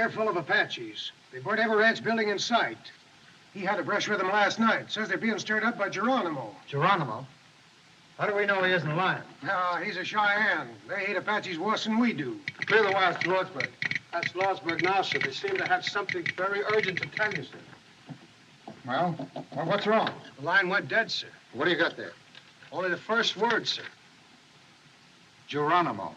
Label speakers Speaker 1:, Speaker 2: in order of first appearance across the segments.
Speaker 1: they're full of Apaches. They burnt every ranch building in sight. He had a brush with them last night. Says they're being stirred up by Geronimo.
Speaker 2: Geronimo? How do we know he isn't lying?
Speaker 1: No, he's a Cheyenne. They hate Apaches worse than we do.
Speaker 2: Clear the wires to Lordsburg.
Speaker 1: That's Lordsburg now, sir. They seem to have something very urgent to tell you, sir.
Speaker 2: Well, what's wrong?
Speaker 1: The line went dead, sir.
Speaker 2: What do you got there?
Speaker 1: Only the first word, sir.
Speaker 2: Geronimo.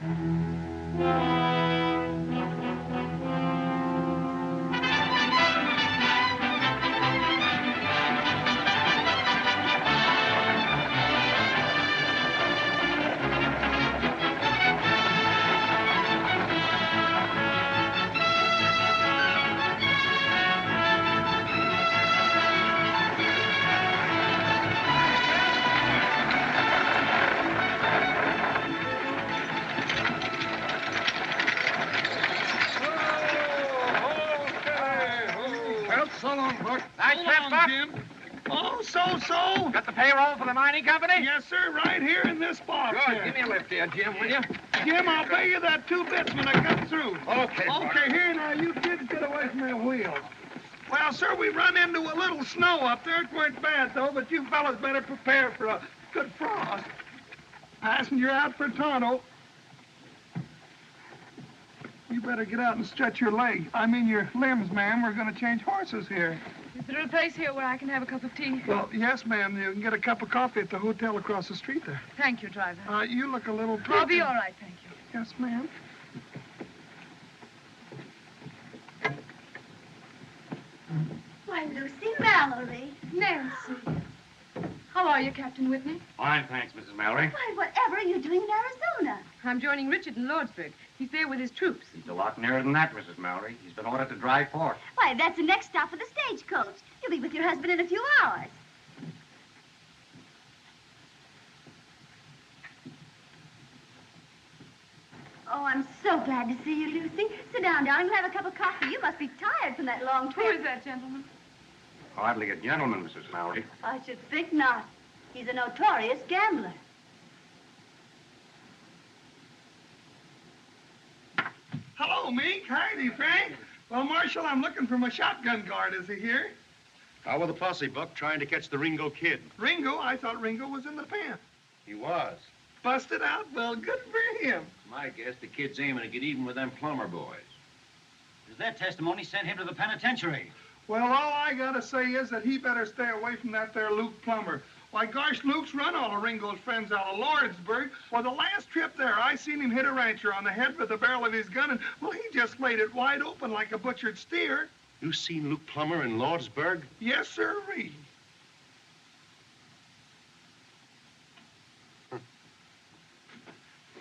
Speaker 3: So?
Speaker 4: Got the payroll for the mining company?
Speaker 3: Yes, sir, right here in this box.
Speaker 4: Good.
Speaker 3: Here.
Speaker 4: Give me a lift here, Jim, will you?
Speaker 3: Jim, I'll pay you that 2 bits when I come through.
Speaker 4: Okay,
Speaker 3: Okay, here now, you kids get away from that wheel. Well, sir, we run into a little snow up there. It weren't bad, though, but you fellas better prepare for a good frost. Passenger out for Tonto. You better get out and stretch your leg. I mean your limbs, ma'am. We're going to change horses here.
Speaker 5: Is there a place here where I can have a cup of tea?
Speaker 3: Well, yes, ma'am. You can get a cup of coffee at the hotel across the street there.
Speaker 5: Thank you, driver.
Speaker 3: You look a little...
Speaker 5: I'll be all right, thank you.
Speaker 3: Yes, ma'am.
Speaker 6: Why, Lucy, Mallory.
Speaker 5: Nancy. How are you, Captain Whitney?
Speaker 4: Fine, thanks, Mrs. Mallory.
Speaker 6: Why, whatever are you doing in Arizona?
Speaker 5: I'm joining Richard in Lordsburg. He's there with his troops.
Speaker 4: He's a lot nearer than that, Mrs. Mallory. He's been ordered to drive forth.
Speaker 6: Why, that's the next stop for the stagecoach. You'll be with your husband in a few hours. Oh, I'm so glad to see you, Lucy. Sit down, darling. We'll have a cup of coffee. You must be tired from that long trip.
Speaker 5: Who is that gentleman?
Speaker 4: Hardly a gentleman, Mrs. Mallory.
Speaker 6: I should think not. He's a notorious gambler.
Speaker 3: Hello, Meek. Heidi, Frank. Well, Marshal, I'm looking for my shotgun guard. Is he here?
Speaker 7: How with the posse, Buck, trying to catch the Ringo kid?
Speaker 3: Ringo? I thought Ringo was in the pen.
Speaker 7: He was.
Speaker 3: Busted out? Well, good for him.
Speaker 8: My guess the kid's aiming to get even with them plumber boys. Does that testimony send him to the penitentiary?
Speaker 3: Well, all I gotta say is that he better stay away from that there Luke Plummer. Why, gosh, Luke's run all of Ringo's friends out of Lordsburg. Well, the last trip there, I seen him hit a rancher on the head with the barrel of his gun, and, well, he just laid it wide open like a butchered steer.
Speaker 7: You seen Luke Plummer in Lordsburg?
Speaker 3: Yes, sirree.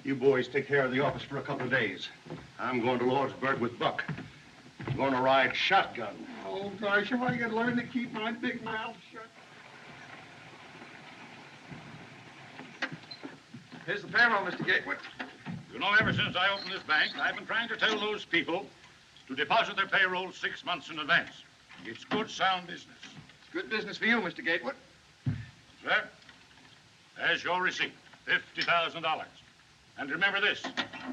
Speaker 7: You boys take care of the office for a couple of days. I'm going to Lordsburg with Buck. I'm going to ride shotgun.
Speaker 3: Oh, gosh, if I could learn to keep my big mouth shut.
Speaker 2: Here's the payroll, Mr. Gatewood.
Speaker 9: You know, ever since I opened this bank, I've been trying to tell those people to deposit their payroll 6 months in advance. It's good, sound business.
Speaker 2: It's good business for you, Mr. Gatewood.
Speaker 9: Sir, there's your receipt, $50,000. And remember this,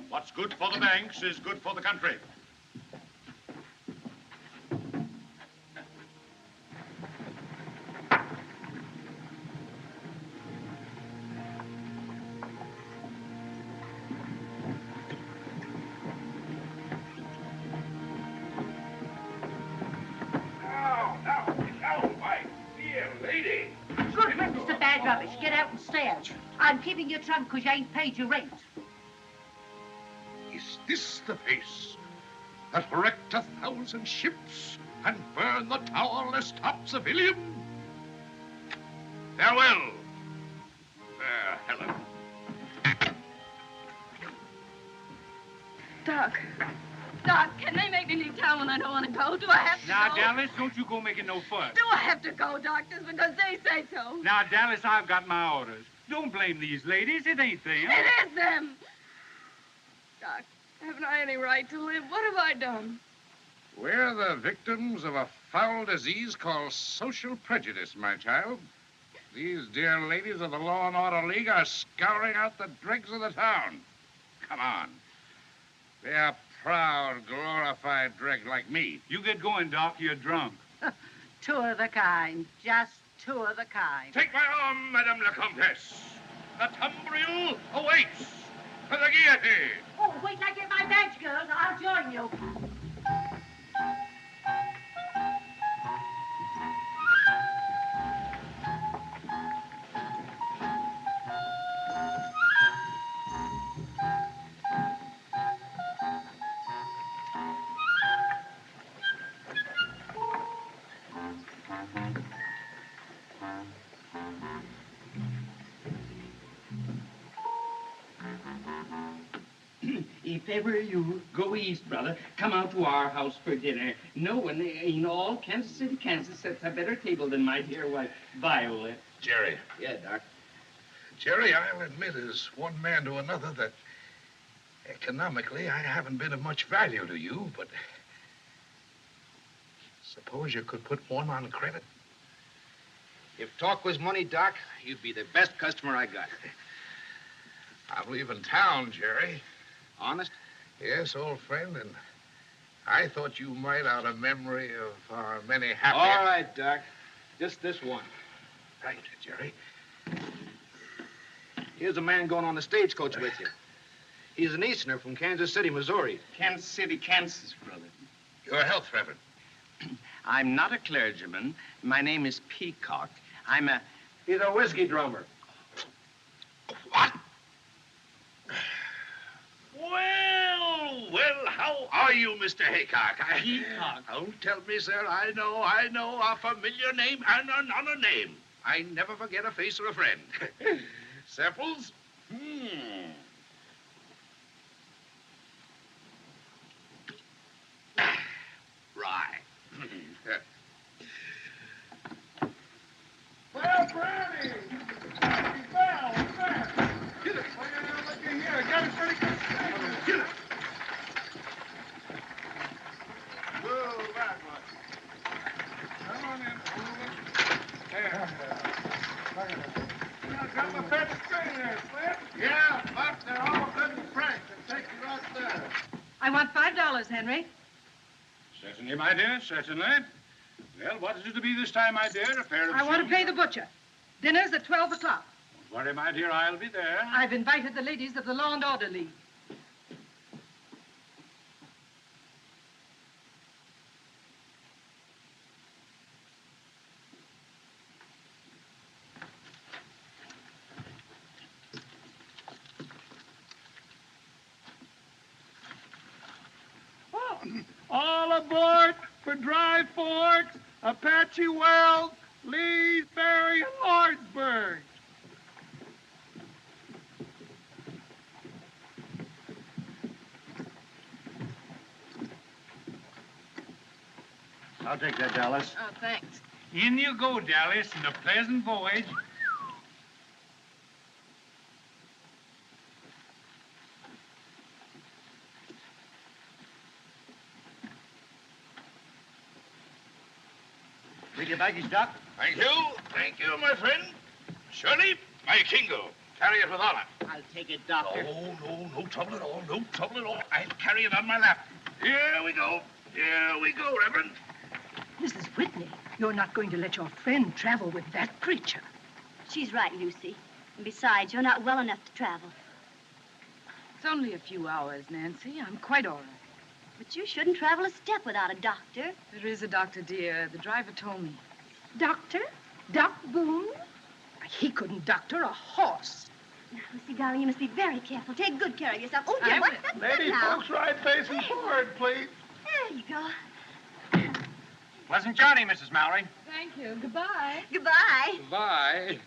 Speaker 9: what's good for the banks is good for the country.
Speaker 10: Get out and stand. I'm keeping your trunk because you ain't paid your rent.
Speaker 11: Is this the face that wrecked 1,000 ships and burned the towerless top civilian? Farewell, fair Helen.
Speaker 5: Doc. Doc, can they make me leave town when I don't want to go? Do I have to
Speaker 4: Now,
Speaker 5: go?
Speaker 4: Dallas, don't you go making no fuss.
Speaker 5: Do I have to go, Doc, just because they say so?
Speaker 4: Now, Dallas, I've got my orders. Don't blame these ladies. It ain't them.
Speaker 5: It is them. Doc, haven't I any right to live? What have I done?
Speaker 11: We're the victims of a foul disease called social prejudice, my child. These dear ladies of the Law and Order League are scouring out the dregs of the town. Come on. They are proud, glorified dreg like me.
Speaker 4: You get going, Doc. You're drunk.
Speaker 10: Two of the kind. Just two of the kind.
Speaker 11: Take my arm, Madame la Comtesse. The tumbril awaits for the guillotine.
Speaker 10: Oh, wait till I get my badge, girls. I'll join you.
Speaker 12: If ever you go east, brother, come out to our house for dinner. No one in all Kansas City, Kansas sets a better table than my dear wife, Viola.
Speaker 11: Jerry.
Speaker 12: Yeah, Doc.
Speaker 11: Jerry, I'll admit as one man to another that economically I haven't been of much value to you, but suppose you could put one on credit.
Speaker 2: If talk was money, Doc, you'd be the best customer I got.
Speaker 11: I'm leaving town, Jerry.
Speaker 2: Honest?
Speaker 11: Yes, old friend, and I thought you might, out of memory of our many happy...
Speaker 2: All right, Doc. Just this one.
Speaker 11: Right, Jerry.
Speaker 2: Here's a man going on the stagecoach with you. He's an Easterner from Kansas City, Missouri.
Speaker 12: Kansas City, Kansas, brother.
Speaker 11: Your health, Trevor.
Speaker 12: I'm not a clergyman. My name is Peacock.
Speaker 2: He's a whiskey drummer.
Speaker 11: What? Well, how are you, Mr. Haycock?
Speaker 12: Peacock.
Speaker 11: Don't tell me, sir. I know a familiar name and another name. I never forget a face or a friend. Samples? Right.
Speaker 3: Well, Brownie! Happy Bell, what's that? Get it. Well, looky here. Got a pretty good steak. Get it. Whoa, that much. Come on in, move it. There. I got my pet string there, Flint. Yeah, but they're all good and frank. They take you right there.
Speaker 10: I want $5, Henry.
Speaker 4: Certainly, my dear, certainly. Well, what is it to be this time, my dear? A pair of
Speaker 10: I want to
Speaker 4: shoes?
Speaker 10: pay the butcher. Dinner's at 12 o'clock.
Speaker 4: Don't worry, my dear, I'll be there.
Speaker 10: I've invited the ladies of the Law and Order League.
Speaker 3: All aboard for Dry Forks, Apache Wells, Leesbury, and Lordsburg.
Speaker 7: I'll take that, Dallas.
Speaker 5: Oh, thanks.
Speaker 4: In you go, Dallas, and a pleasant voyage.
Speaker 8: Read your baggage, Doc.
Speaker 11: Thank you, my friend. Shirley, my Kingo. Carry it with honor.
Speaker 10: I'll take it, Doctor.
Speaker 11: No trouble at all. No trouble at all. I'll carry it on my lap. Here we go, Reverend.
Speaker 10: Mrs. Whitney, you're not going to let your friend travel with that creature.
Speaker 6: She's right, Lucy. And besides, you're not well enough to travel.
Speaker 5: It's only a few hours, Nancy. I'm quite all right.
Speaker 6: But you shouldn't travel a step without a doctor.
Speaker 5: There is a doctor, dear. The driver told me.
Speaker 10: Doctor? Doc Boone? He couldn't doctor a horse.
Speaker 6: Now, Lucy, darling, you must be very careful. Take good care of yourself. Oh, dear,
Speaker 5: I
Speaker 6: what's
Speaker 5: will.
Speaker 6: that
Speaker 3: Lady
Speaker 6: now?
Speaker 3: folks, right facing forward, please.
Speaker 6: There you go.
Speaker 8: Pleasant journey, Mrs. Mallory.
Speaker 5: Thank you. Goodbye.
Speaker 6: Goodbye.
Speaker 2: Bye.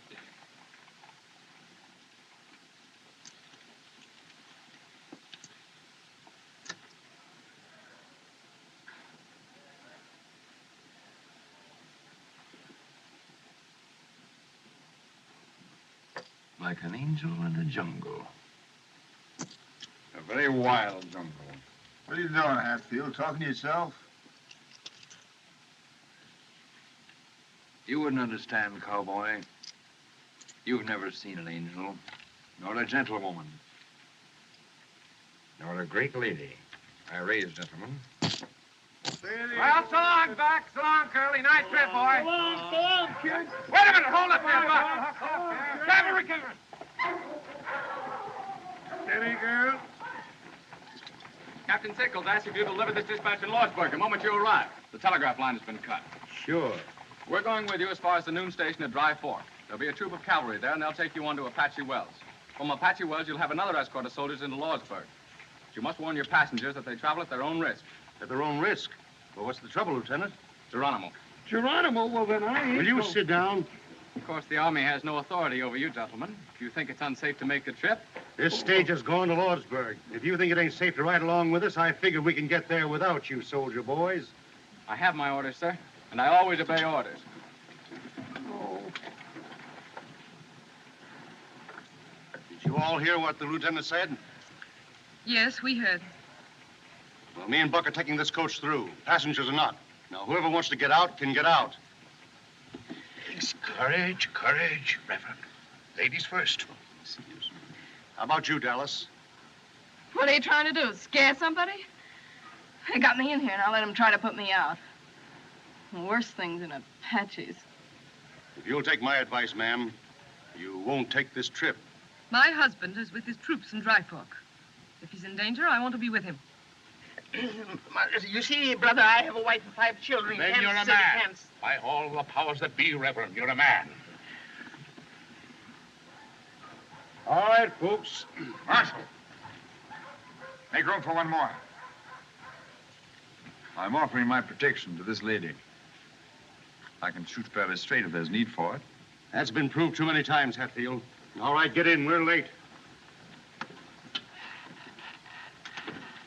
Speaker 11: Like an angel in a jungle.
Speaker 2: A very wild jungle. What are you doing, Hatfield? Talking to yourself?
Speaker 13: You wouldn't understand, cowboy. You've never seen an angel, nor a gentlewoman, nor a great lady.
Speaker 11: I raise, gentlemen.
Speaker 12: Well, so long, Buck. So long, Curly. Nice trip, boy.
Speaker 3: So long, kid.
Speaker 12: Wait a minute. Hold up there, Buck. Trevor, recover.
Speaker 3: Steady, girl.
Speaker 14: Captain Sickles asked if you deliver this dispatch in Lordsburg the moment you arrive. The telegraph line has been cut.
Speaker 7: Sure.
Speaker 14: We're going with you as far as the noon station at Dry Fork. There'll be a troop of cavalry there, and they'll take you on to Apache Wells. From Apache Wells, you'll have another escort of soldiers into Lordsburg. But you must warn your passengers that they travel at their own risk.
Speaker 7: At their own risk? Well, what's the trouble, Lieutenant?
Speaker 14: Geronimo.
Speaker 3: Geronimo? Well, then I ain't
Speaker 7: Will you
Speaker 3: go-
Speaker 7: sit down?
Speaker 14: Of course, the Army has no authority over you, gentlemen. If you think it's unsafe to make the trip,
Speaker 7: This stage is going to Lordsburg. If you think it ain't safe to ride along with us, I figure we can get there without you, soldier boys.
Speaker 14: I have my orders, sir, and I always obey orders.
Speaker 7: Did you all hear what the lieutenant said?
Speaker 5: Yes, we heard.
Speaker 7: Well, me and Buck are taking this coach through. Passengers are not. Now, whoever wants to get out can get out.
Speaker 11: Courage, courage, Reverend. Ladies first.
Speaker 7: How about you, Dallas?
Speaker 5: What are you trying to do, scare somebody? They got me in here, and I'll let them try to put me out. Worse things than Apaches.
Speaker 7: If you'll take my advice, ma'am, you won't take this trip.
Speaker 5: My husband is with his troops in Dry Fork. If he's in danger, I want to be with him.
Speaker 12: You see, brother, I have a wife and 5 children.
Speaker 11: Then
Speaker 12: Kansas
Speaker 11: you're a
Speaker 12: City,
Speaker 11: man.
Speaker 12: Kansas.
Speaker 11: By all the powers that be, Reverend, you're a man.
Speaker 2: All right, folks. Marshal, make room for one more. I'm offering my protection to this lady. I can shoot fairly straight if there's need for it.
Speaker 7: That's been proved too many times, Hatfield. All right, get in. We're late.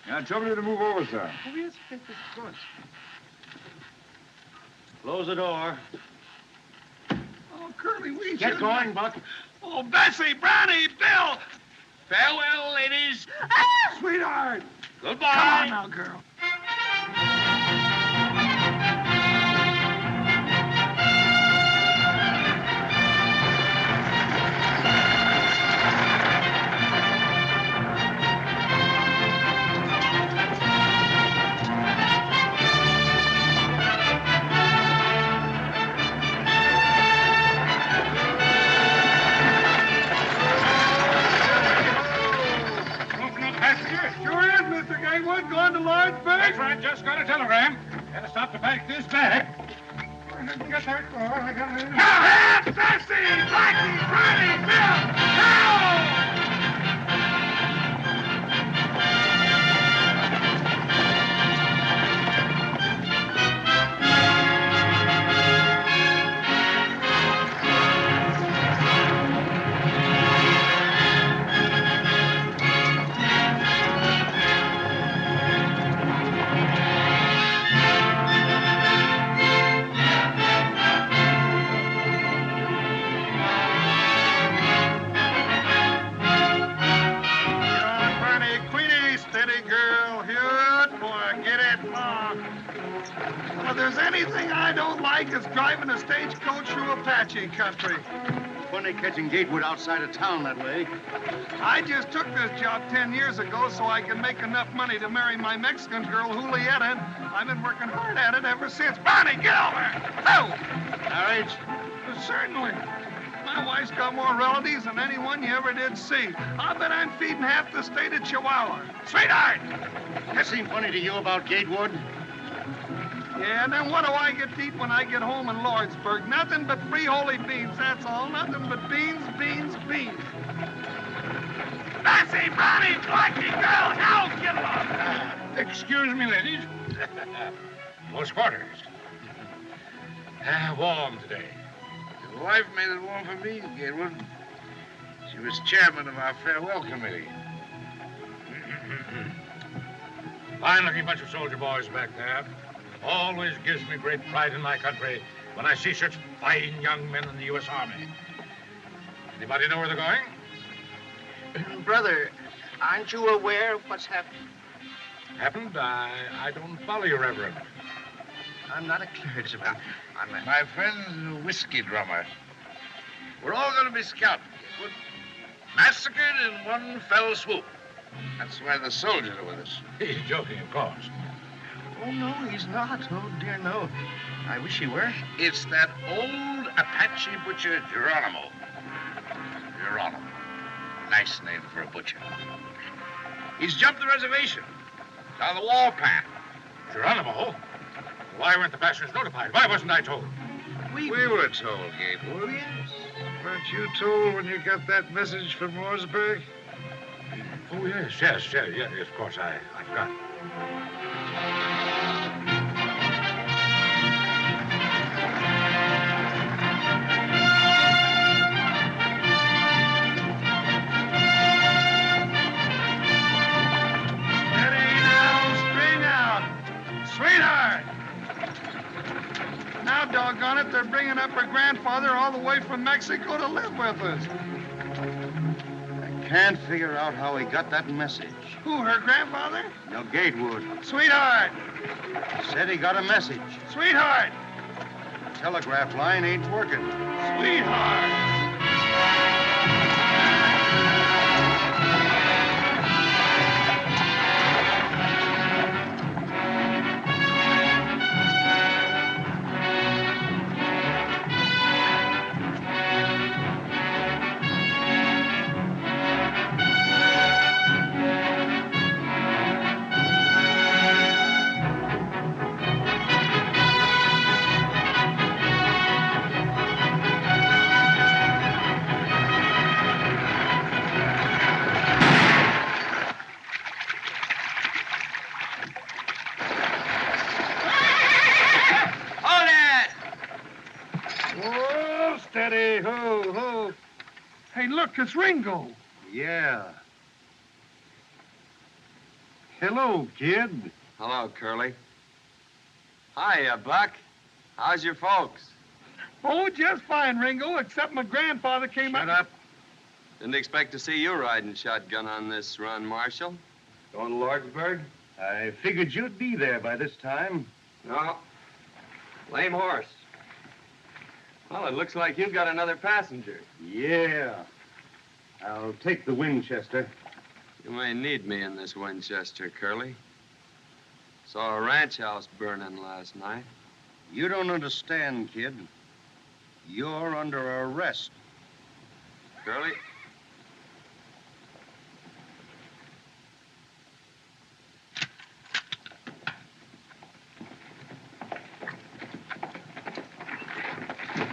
Speaker 2: Yeah, trouble you to move over, sir.
Speaker 3: Oh, yes, of course.
Speaker 7: Close the door.
Speaker 3: Oh, Curly, we
Speaker 7: Get
Speaker 3: should-
Speaker 7: going, Buck.
Speaker 3: Oh, Bessie, Brownie, Bill.
Speaker 12: Farewell, ladies.
Speaker 3: Sweetheart.
Speaker 12: Goodbye.
Speaker 3: Come on now, girl. Sure is, Mr. Gatewood. Going to Lordsburg?
Speaker 4: That's right, just got a telegram. Gotta stop to pack this bag.
Speaker 3: Get that car. I got it.
Speaker 12: Now, Bessie, Blackie, Brownie, Bill. Now!
Speaker 3: If there's anything I don't like, it's driving a stagecoach through Apache country.
Speaker 7: Funny catching Gatewood outside of town that way.
Speaker 3: I just took this job 10 years ago so I can make enough money to marry my Mexican girl, Julieta, and I've been working hard at it ever since. Bonnie, get over! Oh!
Speaker 7: Marriage?
Speaker 3: Certainly. My wife's got more relatives than anyone you ever did see. I bet I'm feeding half the state of Chihuahua. Sweetheart!
Speaker 7: That seem funny to you about Gatewood?
Speaker 3: Yeah, and then what do I get to eat when I get home in Lordsburg? Nothing but free holy beans, that's all. Nothing but beans, beans, beans.
Speaker 12: Bessie, Brownie, Blackie, girl, help! Get along!
Speaker 11: Excuse me, ladies. Close quarters. Warm today.
Speaker 15: Your wife made it warm for me, Gatewood. She was chairman of our farewell committee.
Speaker 11: Fine-looking bunch of soldier boys back there. Always gives me great pride in my country when I see such fine young men in the U.S. Army. Anybody know where they're going?
Speaker 12: Brother, aren't you aware of what's happened?
Speaker 11: Happened? I don't follow you, Reverend.
Speaker 15: I'm not a clergyman. My friend's a whiskey drummer. We're all going to be scalped. Massacred in one fell swoop. That's why the soldiers are with us.
Speaker 11: He's joking, of course.
Speaker 7: Oh, no, he's not. Oh, dear, no. I wish he were.
Speaker 15: It's that old Apache butcher, Geronimo. Geronimo. Nice name for a butcher. He's jumped the reservation. Down the wall path.
Speaker 11: Geronimo? Why weren't the passengers notified? Why wasn't I told?
Speaker 15: We were told, Gatewood.
Speaker 7: Yes.
Speaker 2: Weren't you told when you got that message from Lordsburg?
Speaker 11: Oh, yes, of course, I forgot.
Speaker 3: Sweetheart! Now, doggone it, they're bringing up her grandfather all the way from Mexico to live with us.
Speaker 7: I can't figure out how he got that message.
Speaker 3: Who, her grandfather?
Speaker 7: No, Gatewood.
Speaker 3: Sweetheart!
Speaker 7: Said he got a message.
Speaker 3: Sweetheart!
Speaker 7: The telegraph line ain't working.
Speaker 3: Sweetheart! Steady, ho, ho. Hey, look, it's Ringo.
Speaker 7: Yeah. Hello, kid.
Speaker 14: Hello, Curly. Hiya, Buck. How's your folks?
Speaker 3: Oh, just fine, Ringo, except my grandfather came
Speaker 14: Shut up. Didn't expect to see you riding shotgun on this run, Marshal. Going to Lordsburg?
Speaker 7: I figured you'd be there by this time.
Speaker 14: No. Lame horse. Well, it looks like you've got another passenger.
Speaker 7: Yeah. I'll take the Winchester.
Speaker 14: You may need me in this Winchester, Curly. Saw a ranch house burning last night.
Speaker 7: You don't understand, kid. You're under arrest.
Speaker 14: Curly?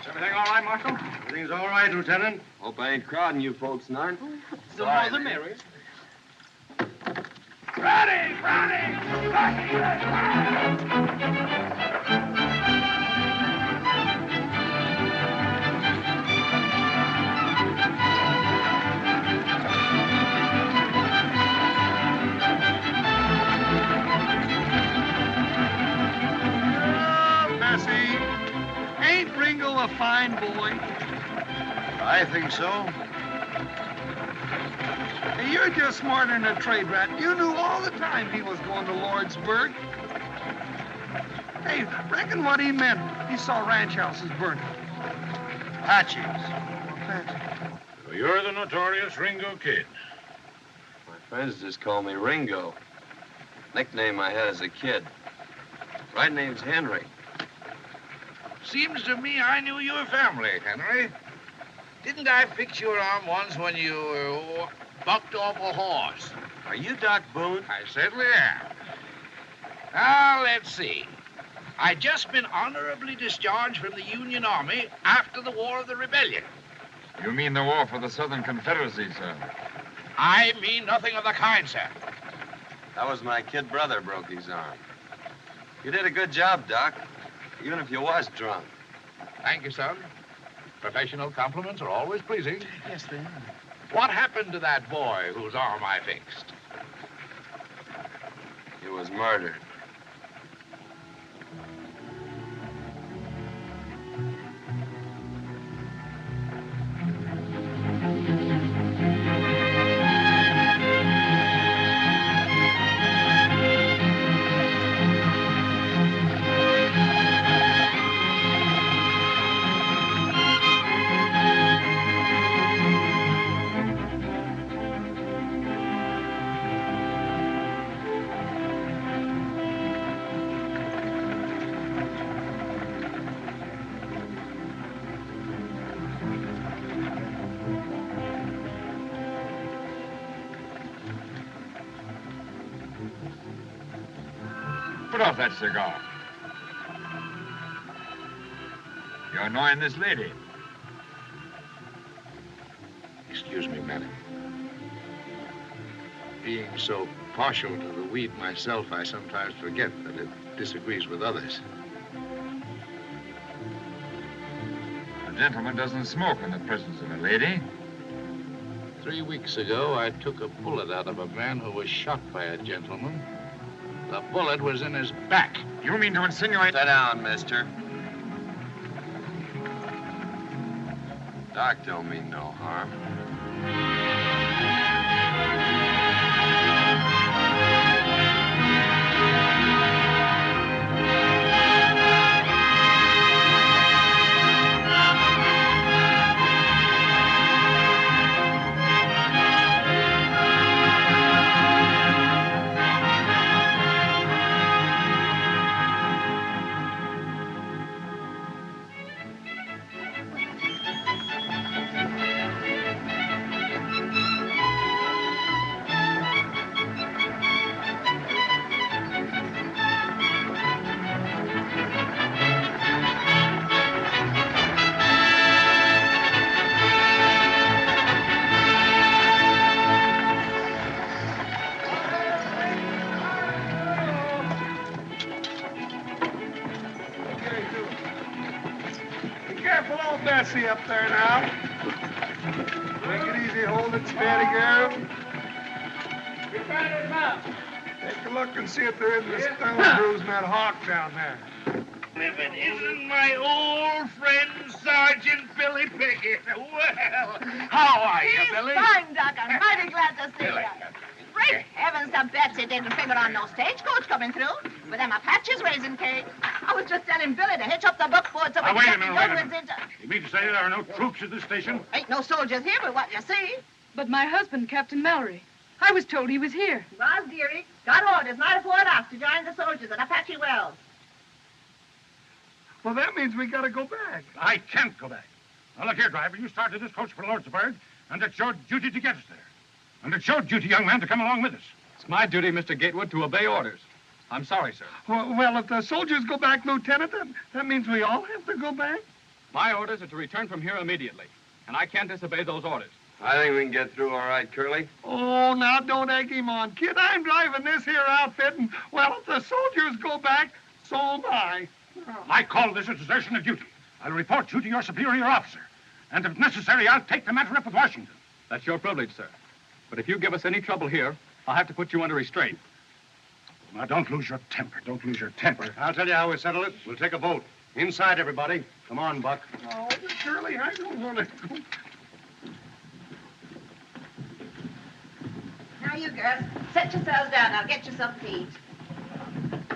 Speaker 11: Everything all right, Marshal?
Speaker 7: Everything's all right, Lieutenant.
Speaker 14: Hope I ain't crowding you folks, Narn.
Speaker 12: The more the merrier.
Speaker 3: Ready! Bessie, ain't Ringo a fine boy?
Speaker 7: I think so.
Speaker 3: Hey, you're just smarter than a trade rat. You knew all the time he was going to Lordsburg. Hey, reckon what he meant. He saw ranch houses burning.
Speaker 7: Apaches.
Speaker 11: So you're the notorious Ringo Kid.
Speaker 14: My friends just call me Ringo. Nickname I had as a kid. Right name's Henry.
Speaker 15: Seems to me I knew your family, Henry. Didn't I fix your arm once when you bucked off a horse?
Speaker 14: Are you Doc Boone?
Speaker 15: I certainly am. Now, let's see. I just been honorably discharged from the Union Army after the War of the Rebellion.
Speaker 13: You mean the war for the Southern Confederacy, sir?
Speaker 15: I mean nothing of the kind, sir.
Speaker 14: That was my kid brother broke his arm. You did a good job, Doc, even if you was drunk.
Speaker 15: Thank you, son. Professional compliments are always pleasing.
Speaker 12: Yes, they are.
Speaker 15: What happened to that boy whose arm I fixed?
Speaker 14: He was murdered.
Speaker 16: that cigar. You're annoying this lady.
Speaker 7: Excuse me, madam. Being so partial to the weed myself, I sometimes forget that it disagrees with others.
Speaker 16: A gentleman doesn't smoke in the presence of a lady.
Speaker 7: 3 weeks ago, I took a bullet out of a man who was shot by a gentleman. The bullet was in his back.
Speaker 16: You mean to insinuate...
Speaker 17: Sit down, mister. Doc don't mean no harm.
Speaker 3: Bessie up there now. Take it easy, hold it steady, girl. Take a look and see if there isn't a stone bruise in that hawk down there.
Speaker 15: If it isn't my old friend, Sergeant Billy Pickett. Well, how are you, Billy?
Speaker 10: Fine, Doc. I'm mighty glad to see you. Great heavens, the Betsy didn't figure on no stagecoach coming through with them Apaches raising cake. I was just telling Billy to hitch up the buckboard so we
Speaker 9: Wait
Speaker 10: can
Speaker 9: a minute, wait a minute. You mean to say there are no troops at this station?
Speaker 10: Ain't no soldiers here but what you see.
Speaker 5: But my husband, Captain Mallory, I was told he was here.
Speaker 10: Was, dearie. Got orders night before off to join the soldiers at Apache Wells.
Speaker 3: Well, that means we gotta go back.
Speaker 9: I can't go back. Now, look here, driver. You started this coach for Lordsburg, and it's your duty to get us there. And it's your duty, young man, to come along with us.
Speaker 14: It's my duty, Mr. Gatewood, to obey orders. I'm sorry, sir.
Speaker 3: Well, if the soldiers go back, Lieutenant, that means we all have to go back?
Speaker 14: My orders are to return from here immediately, and I can't disobey those orders.
Speaker 17: I think we can get through all right, Curly.
Speaker 3: Oh, now don't egg him on, kid. I'm driving this here outfit, and, well, if the soldiers go back, so am I.
Speaker 9: I call this a desertion of duty. I'll report you to your superior officer. And if necessary, I'll take the matter up with Washington.
Speaker 14: That's your privilege, sir. But if you give us any trouble here, I'll have to put you under restraint.
Speaker 9: Now, don't lose your temper. Don't lose your temper.
Speaker 7: I'll tell you how we settle it. We'll take a vote. Inside, everybody. Come on, Buck.
Speaker 3: Oh, Curly, I don't want to go.
Speaker 10: Now, you girls, set yourselves down. I'll get you some tea.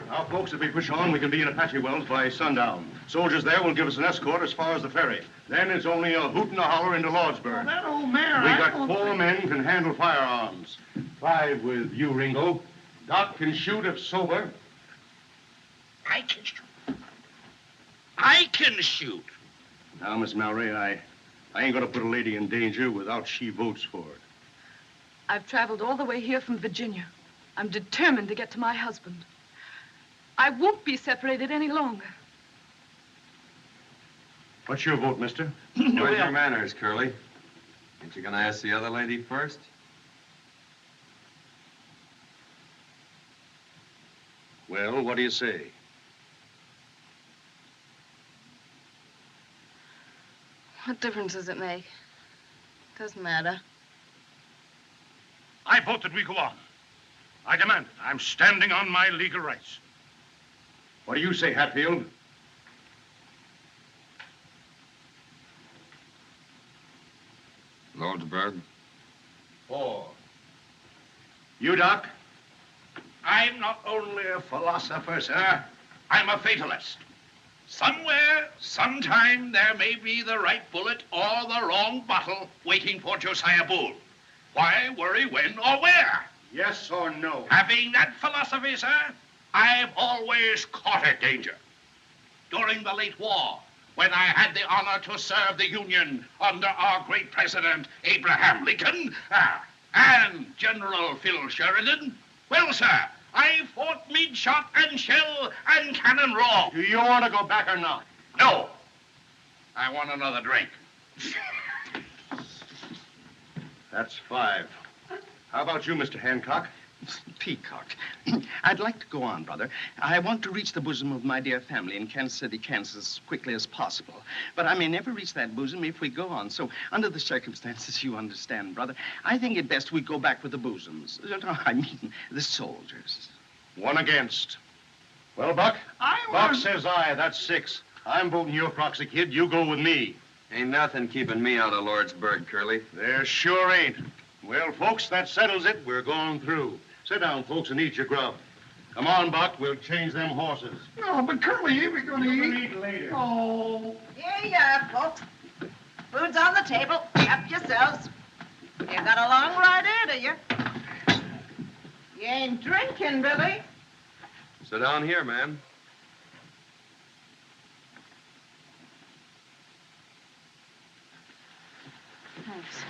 Speaker 7: Now, folks, if we push on, we can be in Apache Wells by sundown. Soldiers there will give us an escort as far as the ferry. Then it's only a hoot and a holler into Lordsburg.
Speaker 3: Well, that old mare,
Speaker 7: We got 4 men can handle firearms. 5 with you, Ringo. Doc can shoot if sober.
Speaker 15: I can shoot. I can shoot.
Speaker 7: Now, Miss Mallory, I ain't gonna put a lady in danger without she votes for it.
Speaker 5: I've traveled all the way here from Virginia. I'm determined to get to my husband. I won't be separated any longer.
Speaker 7: What's your vote, mister?
Speaker 17: Where's your manners, Curly? Ain't you gonna ask the other lady first?
Speaker 7: Well, what do you say?
Speaker 5: What difference does it make? Doesn't matter.
Speaker 9: I vote that we go on. I demand it. I'm standing on my legal rights.
Speaker 7: What do you say, Hatfield?
Speaker 13: Lordsburg.
Speaker 7: 4. You, Doc?
Speaker 15: I'm not only a philosopher, sir. I'm a fatalist. Somewhere, sometime, there may be the right bullet or the wrong bottle waiting for Josiah Boone. Why worry when or where?
Speaker 7: Yes or no?
Speaker 15: Having that philosophy, sir, I've always courted danger. During the late war, when I had the honor to serve the Union under our great president, Abraham Lincoln, and General Phil Sheridan, well, sir, I fought mead shot and shell and cannon raw.
Speaker 7: Do you want to go back or not?
Speaker 15: No. I want another drink.
Speaker 7: That's 5. How about you, Mr. Hancock?
Speaker 12: Peacock. I'd like to go on, brother. I want to reach the bosom of my dear family in Kansas City, Kansas, as quickly as possible. But I may never reach that bosom if we go on. So, under the circumstances, you understand, brother, I think it best we go back with the bosoms. I mean, the soldiers.
Speaker 7: 1 against. Well, Buck? Buck says aye. That's 6. I'm voting your proxy, kid. You go with me.
Speaker 17: Ain't nothing keeping me out of Lordsburg, Curly.
Speaker 7: There sure ain't. Well, folks, that settles it. We're going through. Sit down, folks, and eat your grub. Come on, Buck. We'll change them horses.
Speaker 3: No, but Curly, ain't we going to eat?
Speaker 7: Eat later.
Speaker 3: Oh.
Speaker 10: Yeah, folks. Food's on the table. Help yourselves. You got a long ride ahead of you. You ain't drinking, Billy.
Speaker 17: Sit down here, man.
Speaker 5: Thanks.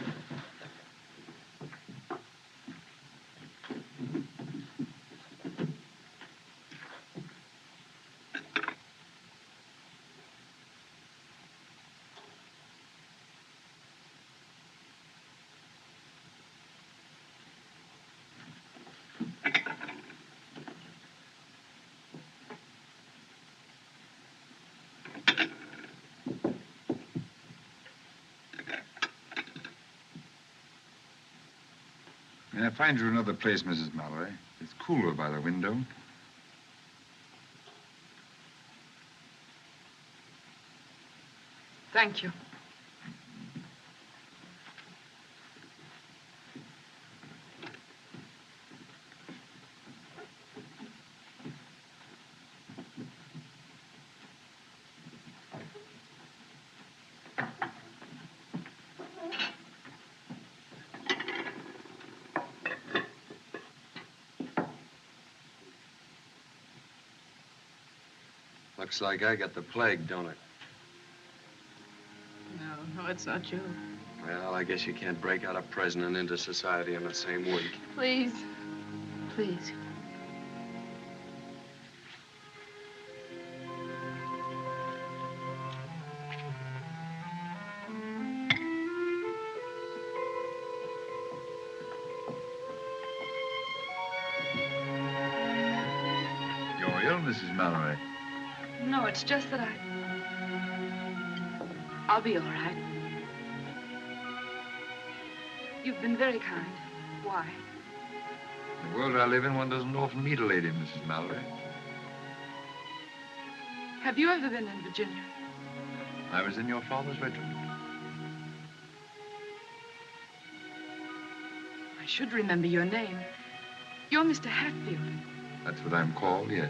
Speaker 16: May I find you another place, Mrs. Mallory? It's cooler by the window.
Speaker 5: Thank you.
Speaker 17: Looks like I got the plague, don't it?
Speaker 5: No, it's not you.
Speaker 17: Well, I guess you can't break out of prison and into society in the same week.
Speaker 5: Please. Please.
Speaker 16: You're ill, Mrs. Mallory.
Speaker 5: No, it's just that I'll be all right. You've been very kind. Why?
Speaker 16: In the world I live in, one doesn't often meet a lady, Mrs. Mallory.
Speaker 5: Have you ever been in Virginia?
Speaker 16: I was in your father's regiment.
Speaker 5: I should remember your name. You're Mr. Hatfield.
Speaker 16: That's what I'm called, yes.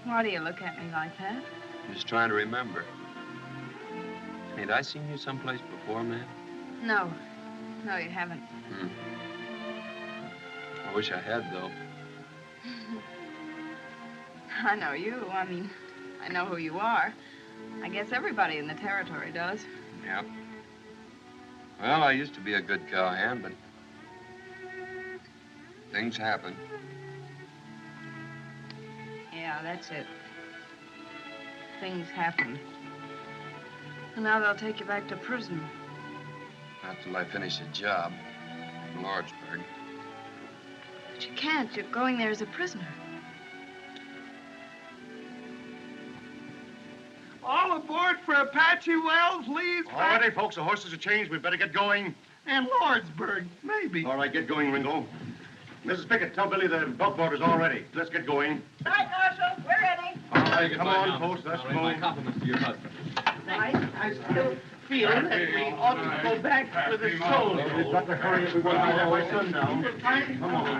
Speaker 5: Why do you look at me like that?
Speaker 17: Just trying to remember. Ain't I seen you someplace before, man?
Speaker 5: No. No, you haven't.
Speaker 17: I wish I had, though.
Speaker 5: I know you. I mean, I know who you are. I guess everybody in the territory does.
Speaker 17: Yep. Well, I used to be a good cowhand, but things happen.
Speaker 5: Yeah, that's it. Things happen. And now they'll take you back to prison.
Speaker 17: Not till I finish a job in Lordsburg.
Speaker 5: But you can't. You're going there as a prisoner.
Speaker 3: All aboard for Apache Wells, Lee's.
Speaker 7: All righty, folks. The horses are changed. We better get going.
Speaker 3: And Lordsburg, maybe.
Speaker 7: All right, get going, Ringo. Mrs. Pickett, tell Billy the buckboard is all ready. Let's get going.
Speaker 10: Right, Marshal, we're ready.
Speaker 7: All right, come on, folks. Let's go.
Speaker 12: My compliments to your husband. I still feel that we ought to go back for the soldiers.
Speaker 7: We've got to hurry if we want to be there by sundown.
Speaker 12: Come on.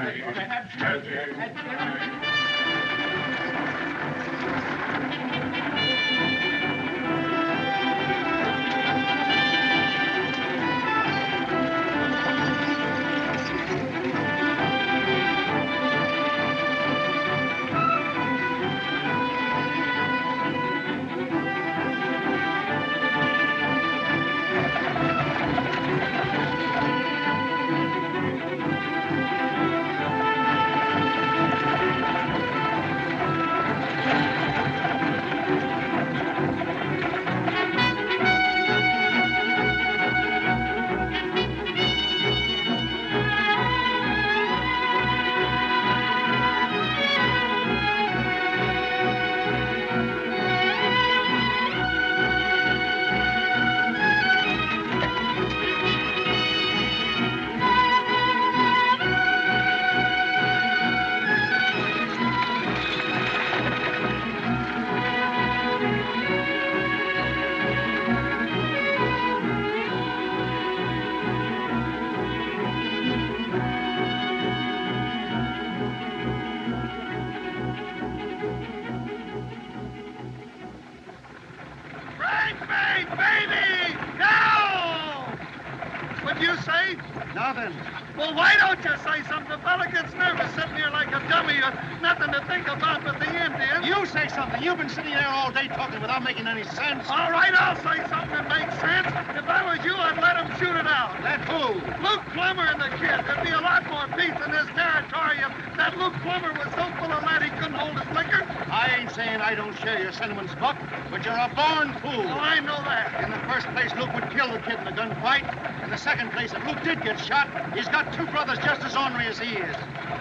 Speaker 7: running?
Speaker 3: Well, why don't you say something? The fella gets nervous sitting here like a dummy. Nothing to think about but the Indians.
Speaker 7: You say something. You've been sitting there all day talking without making any sense.
Speaker 3: All right, I'll say something that makes sense. If I was you, I'd let him shoot it out.
Speaker 7: Let who?
Speaker 3: Luke Plummer and the kid. There'd be a lot more peace in this territory if that Luke Plummer was so full of lead he couldn't hold his liquor.
Speaker 7: I ain't saying I don't share your sentiments, Buck, but you're a born fool.
Speaker 3: Well, I know that.
Speaker 7: In the first place, Luke would kill the kid in a gunfight. In the second place, if Luke did get shot, he's got two brothers just as ornery as he is.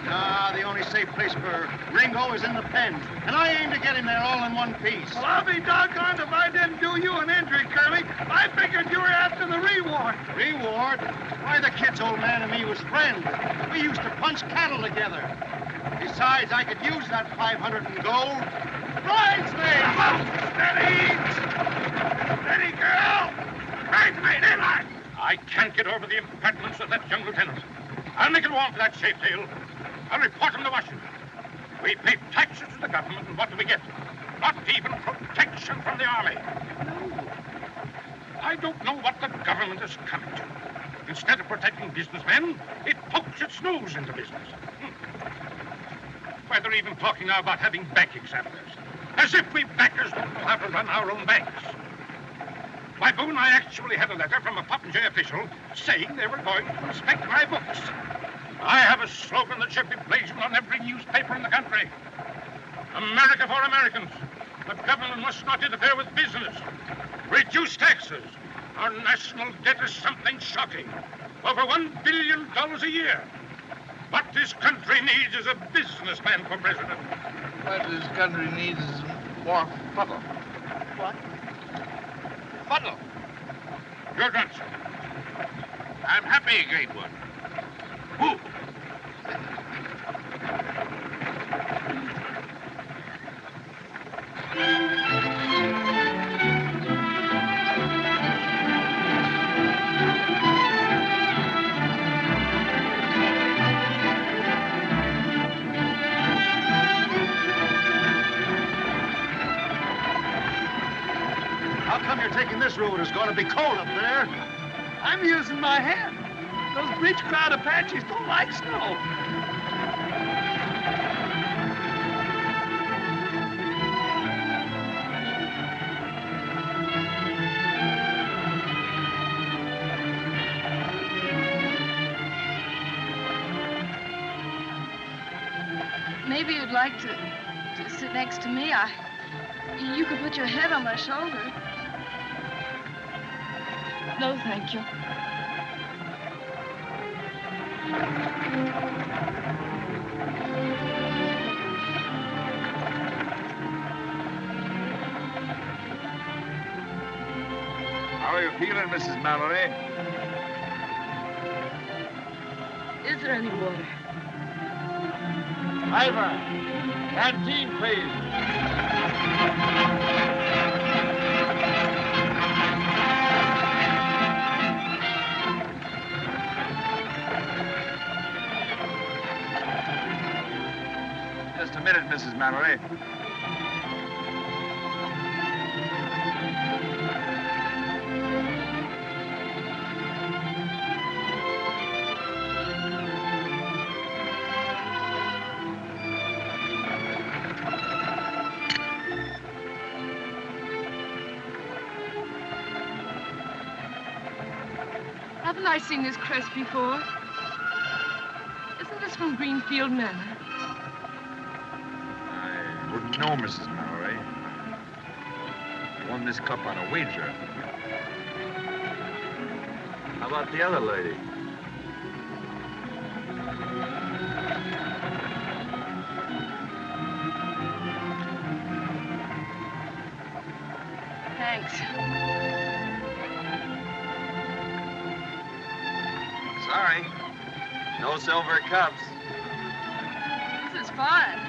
Speaker 7: Nah, the only safe place for Ringo is in the pen, and I aim to get him there all in one piece.
Speaker 3: Well, I'll be doggone if I didn't do you an injury, Curly. I figured you were after the reward.
Speaker 7: Reward? Why, the kid's old man and me was friends. We used to punch cattle together. Besides, I could use that 500 in gold. Bridesmaid!
Speaker 3: Steady! Steady, girl! Bridesmaid, ain't I?
Speaker 11: I can't get over the impertinence of that young lieutenant. I'll make it warm for that safe tail. I'll report him to Washington. We pay taxes to the government, and what do we get? Not even protection from the army. No. I don't know what the government is coming to. Instead of protecting businessmen, it pokes its nose into business. Why, they're even talking now about having bank examiners. As if we bankers don't know how to run our own banks. Why, Boone, I actually had a letter from a Popinjay official saying they were going to inspect my books. I have a slogan that should be blazoned on every newspaper in the country. America for Americans. The government must not interfere with business. Reduce taxes. Our national debt is something shocking. Over $1 billion a year. What this country needs is a businessman for president.
Speaker 15: What this country needs is more fuddle.
Speaker 11: What? Fuddle. You're done, sir.
Speaker 15: I'm happy, great one. Who?
Speaker 7: How come you're taking this road? It's going to be cold up there.
Speaker 3: I'm using my hand. Those breech crowd Apaches don't like snow.
Speaker 5: Maybe you'd like to sit next to me. You could put your head on my shoulder. No, thank you.
Speaker 15: How are you feeling, Mrs. Mallory?
Speaker 5: Is there any water?
Speaker 15: Ivor, canteen, please. Just a minute, Mrs. Mallory.
Speaker 5: Haven't I seen this crest before? Isn't this from Greenfield Manor?
Speaker 16: I wouldn't know, Mrs. Mallory. I won this cup on a wager.
Speaker 17: How about the other lady?
Speaker 5: Thanks.
Speaker 17: Sorry. No silver cups.
Speaker 5: This is fun.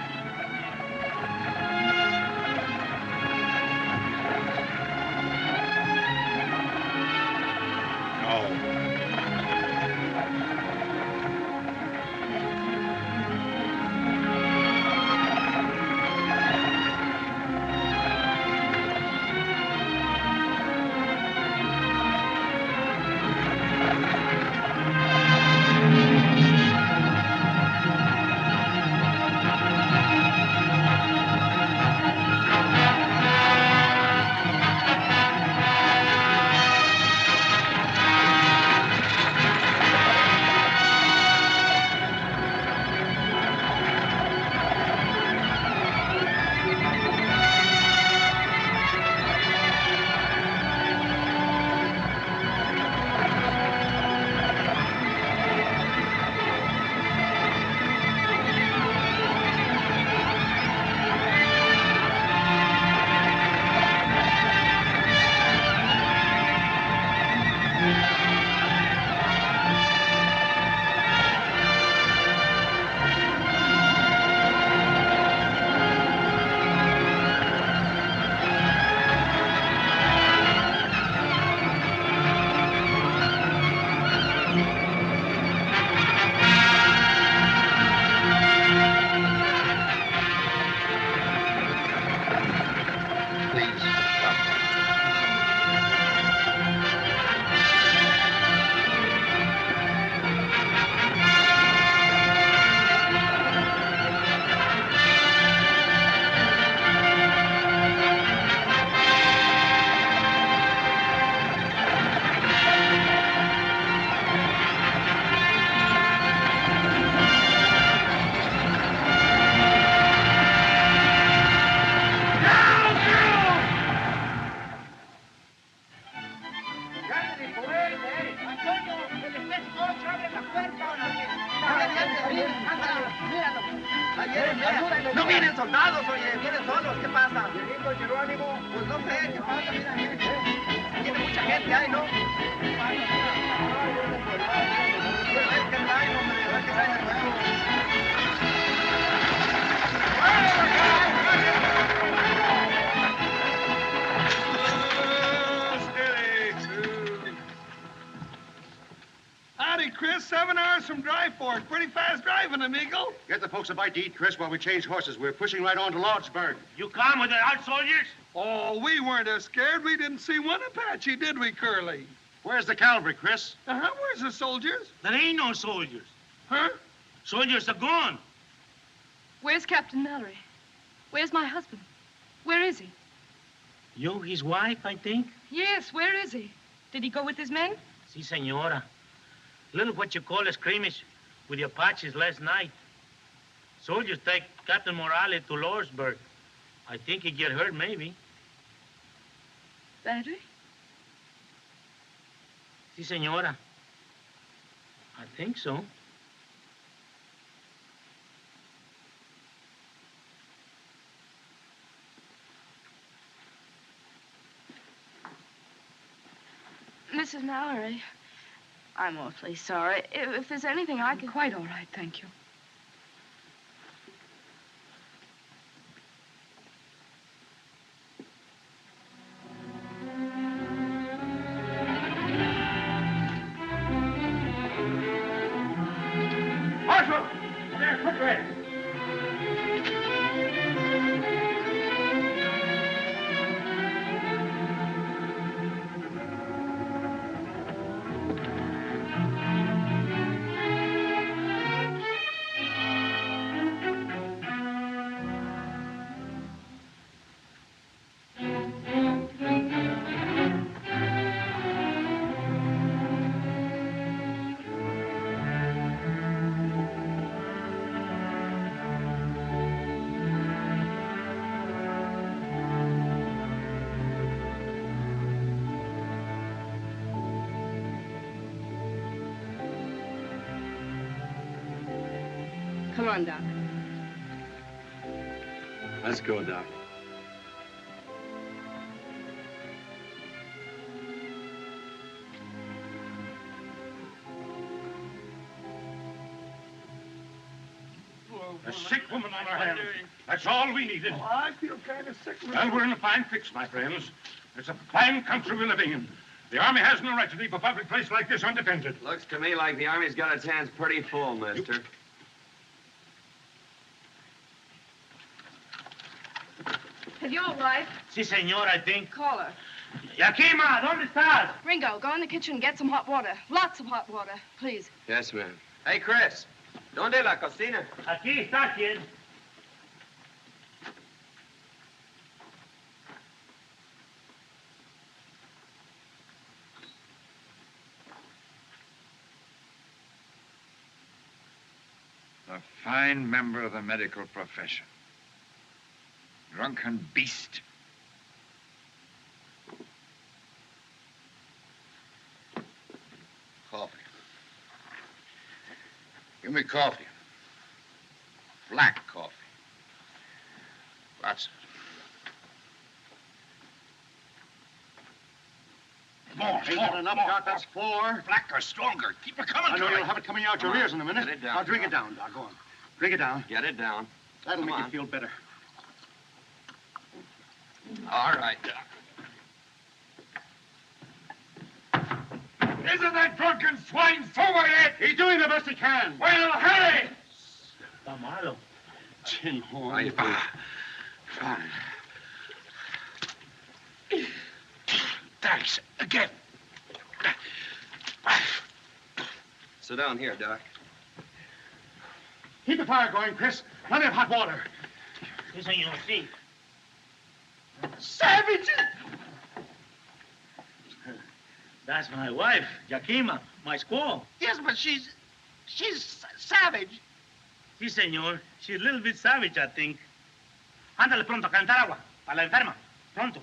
Speaker 12: No vienen soldados, oye, vienen solos. ¿Qué pasa? Pues no sé, ¿qué pasa? Mira, tiene mucha gente ahí, ¿no? A ver qué traen, hombre, a ver qué traen de nuevo.
Speaker 3: Howdy, Chris. 7 hours from Dry Fork. Pretty fast driving, amigo.
Speaker 7: Get the folks a bite to eat, Chris, while we change horses. We're pushing right on to Lordsburg.
Speaker 15: You come with the out soldiers?
Speaker 3: Oh, we weren't as scared. We didn't see one Apache, did we, Curly?
Speaker 7: Where's the cavalry, Chris?
Speaker 3: Where's the soldiers?
Speaker 15: There ain't no soldiers.
Speaker 3: Huh?
Speaker 15: Soldiers are gone.
Speaker 5: Where's Captain Mallory? Where's my husband? Where is he?
Speaker 15: You, his wife, I think?
Speaker 5: Yes, where is he? Did he go with his men?
Speaker 15: Si, senora. Little what you call a skirmish with the Apaches last night. Soldiers take Captain Morales to Lordsburg. I think he get hurt, maybe.
Speaker 5: Badly?
Speaker 15: Si, senora. I think so.
Speaker 5: Mrs. Mallory, I'm awfully sorry. If there's anything I can...
Speaker 18: Quite all right, thank you.
Speaker 4: Marshal! There, quickly!
Speaker 5: Come on, Doc.
Speaker 17: Let's go, Doc.
Speaker 4: A sick woman on our hands. That's all we needed.
Speaker 3: Oh, I feel kind of sick.
Speaker 4: Well, we're in a fine fix, my friends. It's a fine country we're living in. The Army has no right to leave a public place like this undefended.
Speaker 17: Looks to me like the Army's got its hands pretty full, mister.
Speaker 5: Have your wife?
Speaker 15: Si, senor, I think.
Speaker 5: Call her.
Speaker 15: Yakima, ¿dónde estás?
Speaker 5: Ringo, go in the kitchen and get some hot water. Lots of hot water, please.
Speaker 17: Yes, ma'am. Hey, Chris. ¿Dónde la cocina?
Speaker 15: Aquí está, kid.
Speaker 16: A fine member of the medical profession. Drunken beast.
Speaker 15: Coffee. Give me coffee. Black coffee. Lots of it. More.
Speaker 7: Ain't that enough, Doc? That's 4.
Speaker 15: Black or stronger. Keep it coming.
Speaker 7: I know you'll have it coming out your ears in a minute.
Speaker 17: Get it down.
Speaker 7: Now, drink it down, Doc. Go on. Drink it down.
Speaker 17: Get it down.
Speaker 7: That'll
Speaker 17: Come
Speaker 7: make
Speaker 17: on.
Speaker 7: you feel better.
Speaker 17: All right, Doc.
Speaker 4: Isn't that drunken swine sober yet?
Speaker 7: He's doing the best he can.
Speaker 4: Well, hurry!
Speaker 15: Está malo.
Speaker 7: Tin horn.
Speaker 17: How you feel?
Speaker 15: Fine. Thanks. Again.
Speaker 17: Sit down here, Doc.
Speaker 7: Keep the fire going, Chris. Plenty of hot water.
Speaker 15: Si, senor, si.
Speaker 7: Savages!
Speaker 15: That's my wife, Yakima, my squaw.
Speaker 7: Yes, but she's savage.
Speaker 15: Si, senor. She's a little bit savage, I think. Ándale pronto, calentar agua. Para la enferma. Pronto.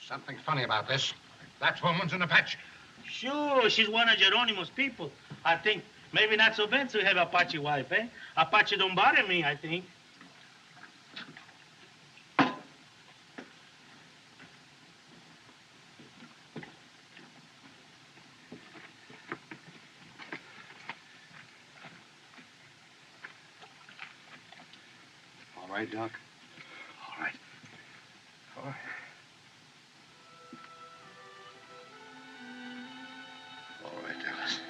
Speaker 4: Something funny about this. That woman's an Apache.
Speaker 18: Sure, she's one of Geronimo's people. I think maybe not so bad to have Apache wife, eh? Apache don't bother me, I think.
Speaker 7: All right, Doc? All right. All right. All right, Dallas.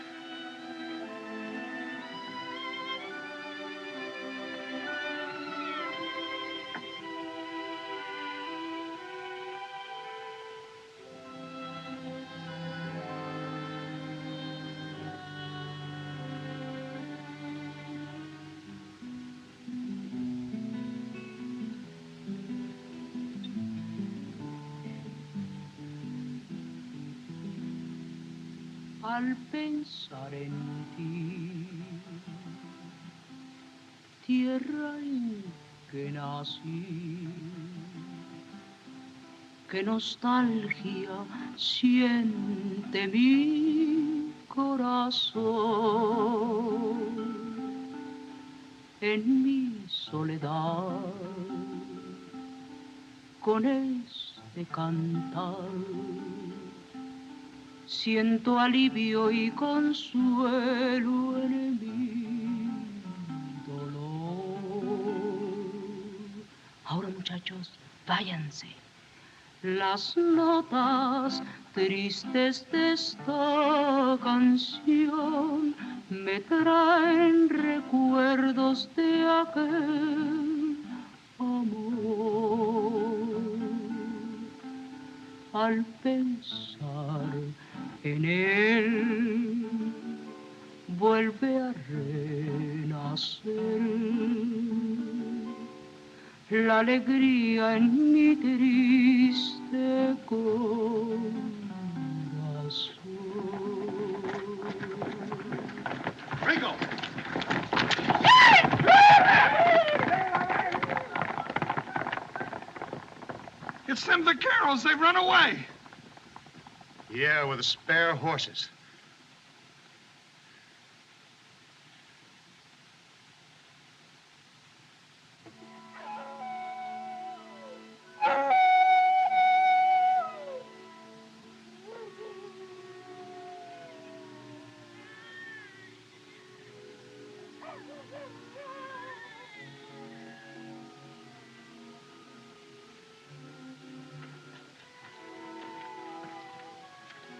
Speaker 19: Al pensar en ti, tierra en que nací, qué nostalgia siente mi corazón en mi soledad con este cantar. Siento alivio y consuelo en mi dolor. Ahora, muchachos, váyanse. Las notas tristes de esta canción me traen recuerdos de aquel amor. Al pensar en él, vuelve a renacer la alegría en mi triste corazón.
Speaker 7: Ringo!
Speaker 3: It's them vaqueros. They've run away.
Speaker 7: Yeah, with the spare horses.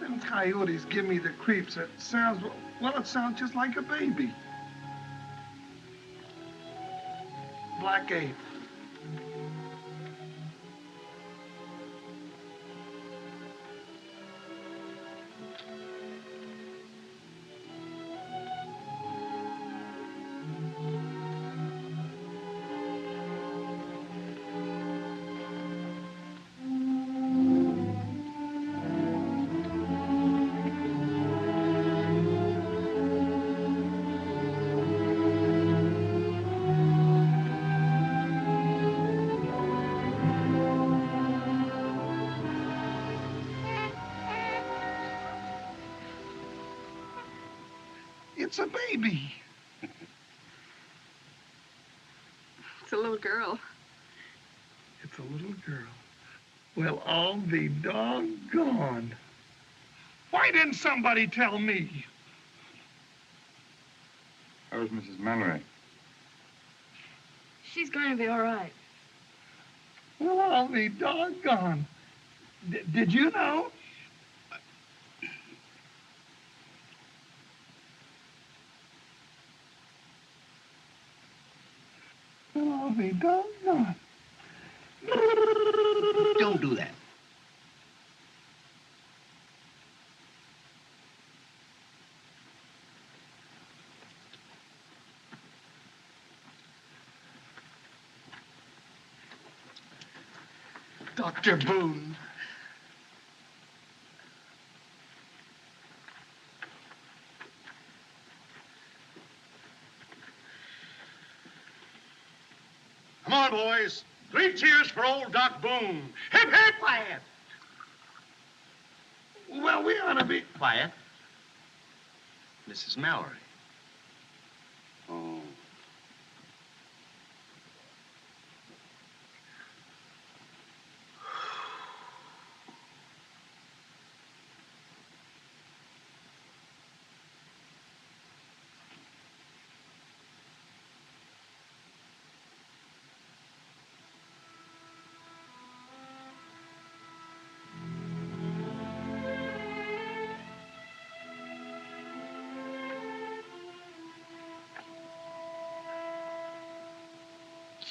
Speaker 3: Them coyotes give me the creeps. It sounds, well, it sounds just like a baby. Black Ape. It's a baby.
Speaker 5: It's a little girl.
Speaker 3: It's a little girl. Well, I'll be doggone. Why didn't somebody tell me?
Speaker 16: How's Mrs. Mallory?
Speaker 5: She's going to be all right.
Speaker 3: Well, I'll be doggone. Did you know? Well, I'll be doggone.
Speaker 12: Don't do that.
Speaker 7: Dr. Boone.
Speaker 1: Come on, boys. 3 cheers for old Doc Boone. Hip, hip!
Speaker 3: Well, Well, we ought to be...
Speaker 12: Quiet. Mrs. Mallory. Oh.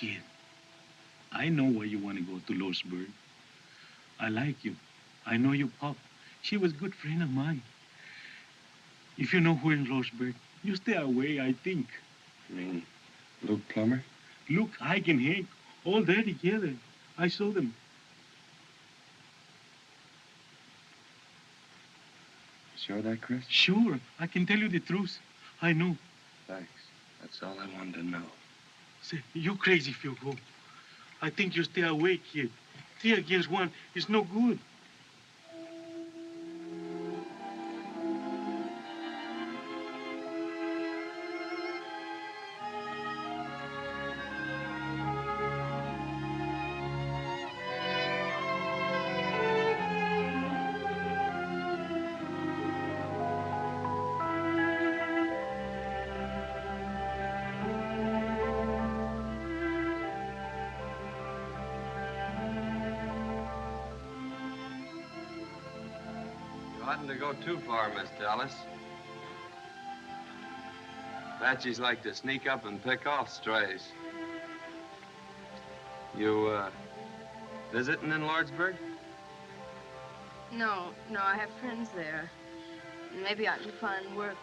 Speaker 20: Kid, I know why you want to go to Lordsburg. I like you. I know your pop. She was a good friend of mine. If you know who in Lordsburg, you stay away, I think.
Speaker 12: You mean Luke Plummer?
Speaker 20: Luke, Ike, and Hank, all there together. I saw them.
Speaker 12: Sure of that, Chris?
Speaker 20: Sure, I can tell you the truth. I know.
Speaker 12: Thanks. That's all I wanted to know.
Speaker 20: Say, you're crazy if you go. I think you stay away, kid. 3 against 1 is no good.
Speaker 17: You oughtn't to go too far, Miss Dallas. Apaches like to sneak up and pick off strays. You, visiting in Lordsburg?
Speaker 5: No, I have friends there. Maybe I can find work.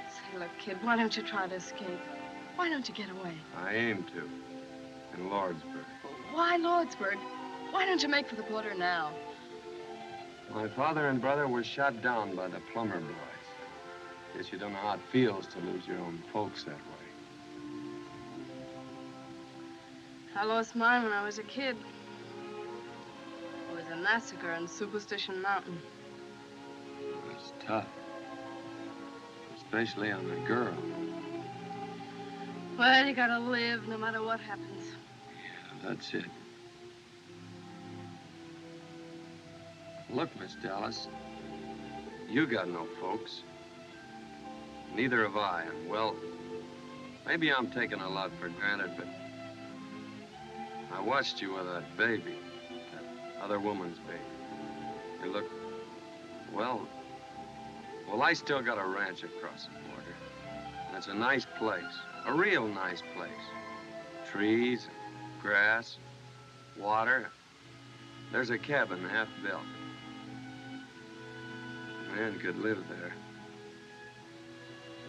Speaker 5: Say, look, kid, why don't you try to escape? Why don't you get away?
Speaker 17: I aim to. In Lordsburg.
Speaker 5: Why Lordsburg? Why don't you make for the border now?
Speaker 17: My father and brother were shot down by the Plummer boys. Guess you don't know how it feels to lose your own folks that way.
Speaker 5: I lost mine when I was a kid. It was a massacre in Superstition Mountain.
Speaker 17: It's tough. Especially on a girl.
Speaker 5: Well, you gotta live no matter what happens.
Speaker 17: Yeah, that's it. Look, Miss Dallas, you got no folks. Neither have I, and well, maybe I'm taking a lot for granted, but I watched you with that baby, that other woman's baby. You look, well, I still got a ranch across the border. And it's a nice place, a real nice place. Trees, grass, water. There's a cabin half built. A man could live there.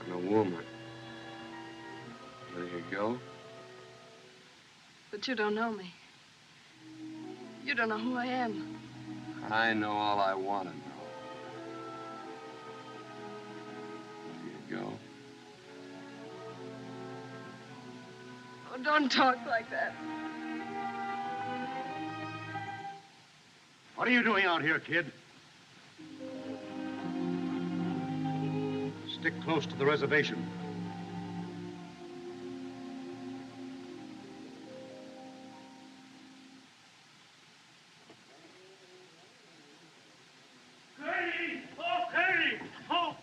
Speaker 17: And a woman. There you go.
Speaker 5: But you don't know me. You don't know who I am.
Speaker 17: I know all I want to know. There you go.
Speaker 5: Oh, don't talk like that.
Speaker 7: What are you doing out here, kid? Stick close to the reservation.
Speaker 18: Curly! Oh, Curly! Oh,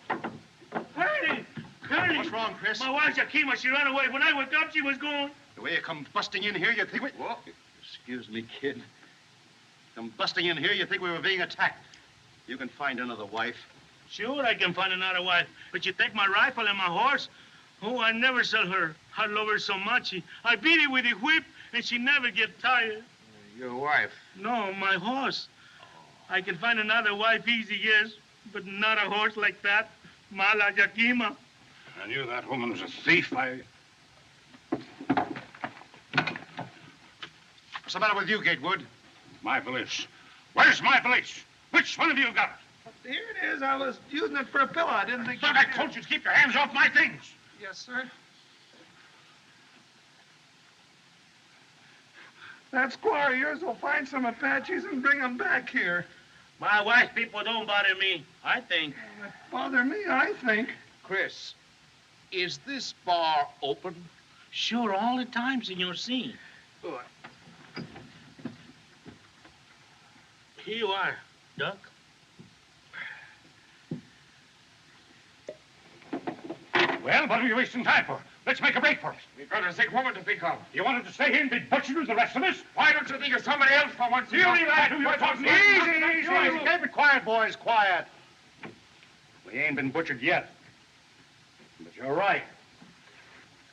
Speaker 18: Curly! Curly!
Speaker 7: What's wrong, Chris?
Speaker 18: My wife, Yakima, she ran away. When I woke up, she was gone.
Speaker 7: The way you come busting in here, you think we... Whoa. Excuse me, kid. Come busting in here, you think we were being attacked. You can find another wife.
Speaker 18: Sure, I can find another wife. But you take my rifle and my horse? Oh, I never sell her. I love her so much. I beat her with a whip, and she never get tired.
Speaker 17: Your wife?
Speaker 18: No, my horse. I can find another wife easy, yes, but not a horse like that. Mala Yakima.
Speaker 4: I knew that woman was a thief.
Speaker 7: What's the matter with you, Gatewood?
Speaker 4: My valise. Where's my valise? Which one of you got it?
Speaker 3: Here it is. I was using it for a pillow. I didn't think...
Speaker 4: But I told you to keep your hands off my things.
Speaker 3: Yes, sir. That squaw of yours will find some Apaches and bring them back here.
Speaker 18: My wife people don't bother me, I think.
Speaker 3: Bother me, I think.
Speaker 15: Chris, is this bar open?
Speaker 18: Sure, all the time, Senor C.
Speaker 15: Good.
Speaker 18: Here you are, Duck.
Speaker 4: Well, what are you wasting time for? Let's make a break for it.
Speaker 16: We've got a sick woman to think of.
Speaker 4: You wanted to stay here and be butchered with the rest of us?
Speaker 16: Why don't you think of somebody else for once?
Speaker 4: You leave that to your talking.
Speaker 7: Easy. Keep it quiet, boys, quiet. We ain't been butchered yet. But you're right.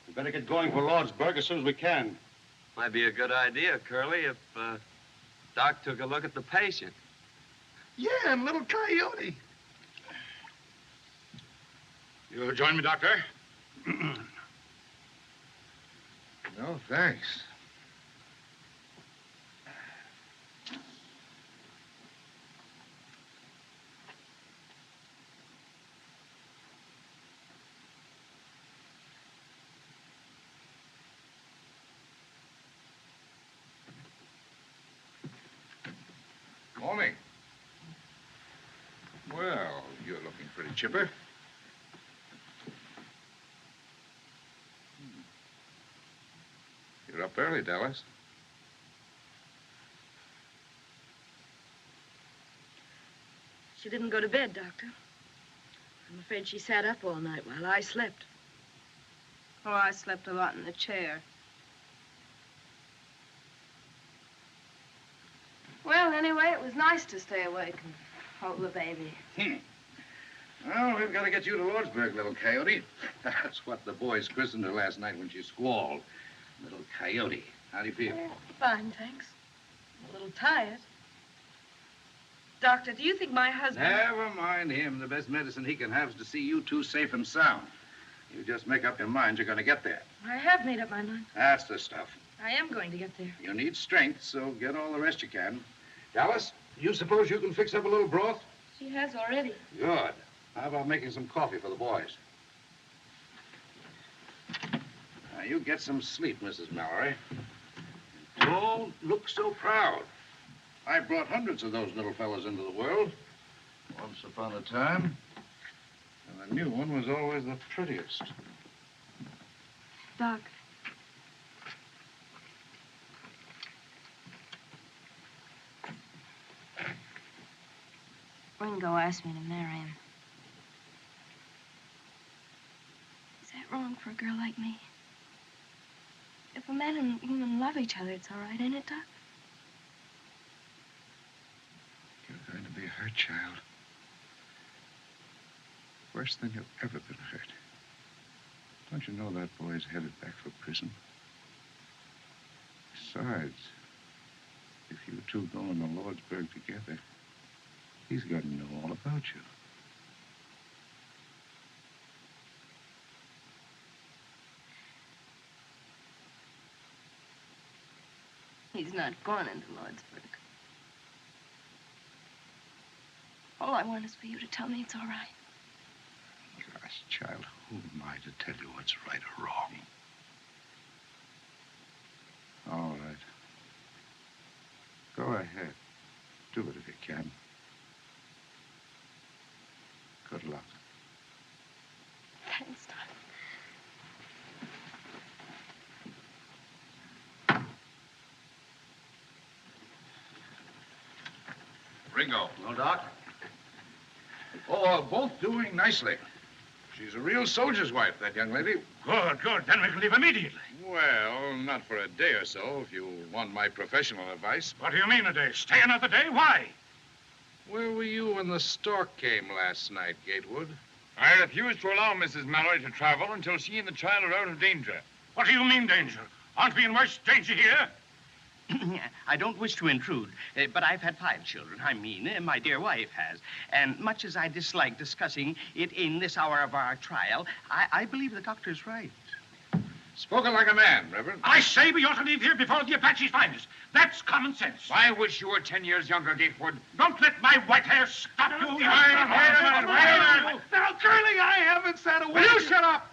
Speaker 7: We better get going for Lordsburg as soon as we can.
Speaker 17: Might be a good idea, Curly, if Doc took a look at the patient.
Speaker 3: Yeah, and little Coyote.
Speaker 4: You'll join me, Doctor?
Speaker 2: No, thanks. Morning. Well, you're looking pretty chipper. You're up early, Dallas.
Speaker 5: She didn't go to bed, Doctor. I'm afraid she sat up all night while I slept. Oh, I slept a lot in the chair. Well, anyway, it was nice to stay awake and hold the baby.
Speaker 15: Well, we've got to get you to Lordsburg, little Coyote. That's what the boys christened her last night when she squalled. Little Coyote. How do you feel?
Speaker 5: Fine, thanks. I'm a little tired. Doctor, do you think my husband...
Speaker 15: Never mind him. The best medicine he can have is to see you two safe and sound. You just make up your mind you're going to get there.
Speaker 5: I have made up my mind.
Speaker 15: That's the stuff.
Speaker 5: I am going to get there.
Speaker 15: You need strength, so get all the rest you can. Dallas, you suppose you can fix up a little broth?
Speaker 5: She has already.
Speaker 15: Good. How about making some coffee for the boys? Now, you get some sleep, Mrs. Mallory. Don't look so proud. I brought hundreds of those little fellas into the world. Once upon a time. And the new one was always the prettiest.
Speaker 5: Doc. Ringo asked me to marry him. Is that wrong for a girl like me? If a man and woman love each other, it's all right, ain't it, Doc?
Speaker 2: You're going to be hurt, child. Worse than you've ever been hurt. Don't you know that boy's headed back for prison? Besides, if you two go into Lordsburg together, he's got to know all about you.
Speaker 5: He's not going into Lordsburg. All I want is for you to tell me it's all right.
Speaker 2: Gosh, child, who am I to tell you what's right or wrong? All right. Go ahead. Do it if you can. Good luck.
Speaker 5: Thanks, Doc.
Speaker 15: Ringo. No, Doc? Oh, both doing nicely. She's a real soldier's wife, that young lady.
Speaker 4: Good, good. Then we can leave immediately.
Speaker 2: Well, not for a day or so, if you want my professional advice.
Speaker 4: What do you mean a day? Stay another day? Why?
Speaker 2: Where were you when the stork came last night, Gatewood?
Speaker 16: I refuse to allow Mrs. Mallory to travel until she and the child are out of danger.
Speaker 4: What do you mean, danger? Aren't we in worse danger here?
Speaker 12: I don't wish to intrude, but I've had 5 children. I mean, my dear wife has. And much as I dislike discussing it in this hour of our trial, I believe the doctor's right.
Speaker 15: Spoken like a man, Reverend.
Speaker 4: I say we ought to leave here before the Apaches find us. That's common sense.
Speaker 16: I wish you were 10 years younger, Gatewood.
Speaker 4: Don't let my white hair stop you.
Speaker 3: Now, Curly, I haven't said a word.
Speaker 7: Will you shut up?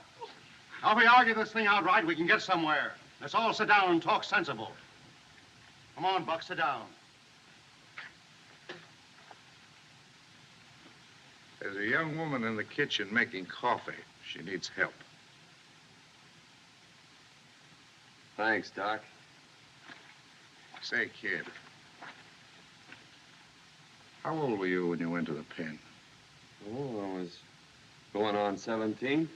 Speaker 7: Now, if we argue this thing outright, we can get somewhere. Let's all sit down and talk sensible. Come on, Buck, sit down.
Speaker 2: There's a young woman in the kitchen making coffee. She needs help.
Speaker 17: Thanks, Doc.
Speaker 2: Say, kid, how old were you when you went to the pen?
Speaker 17: Oh, I was going on 17.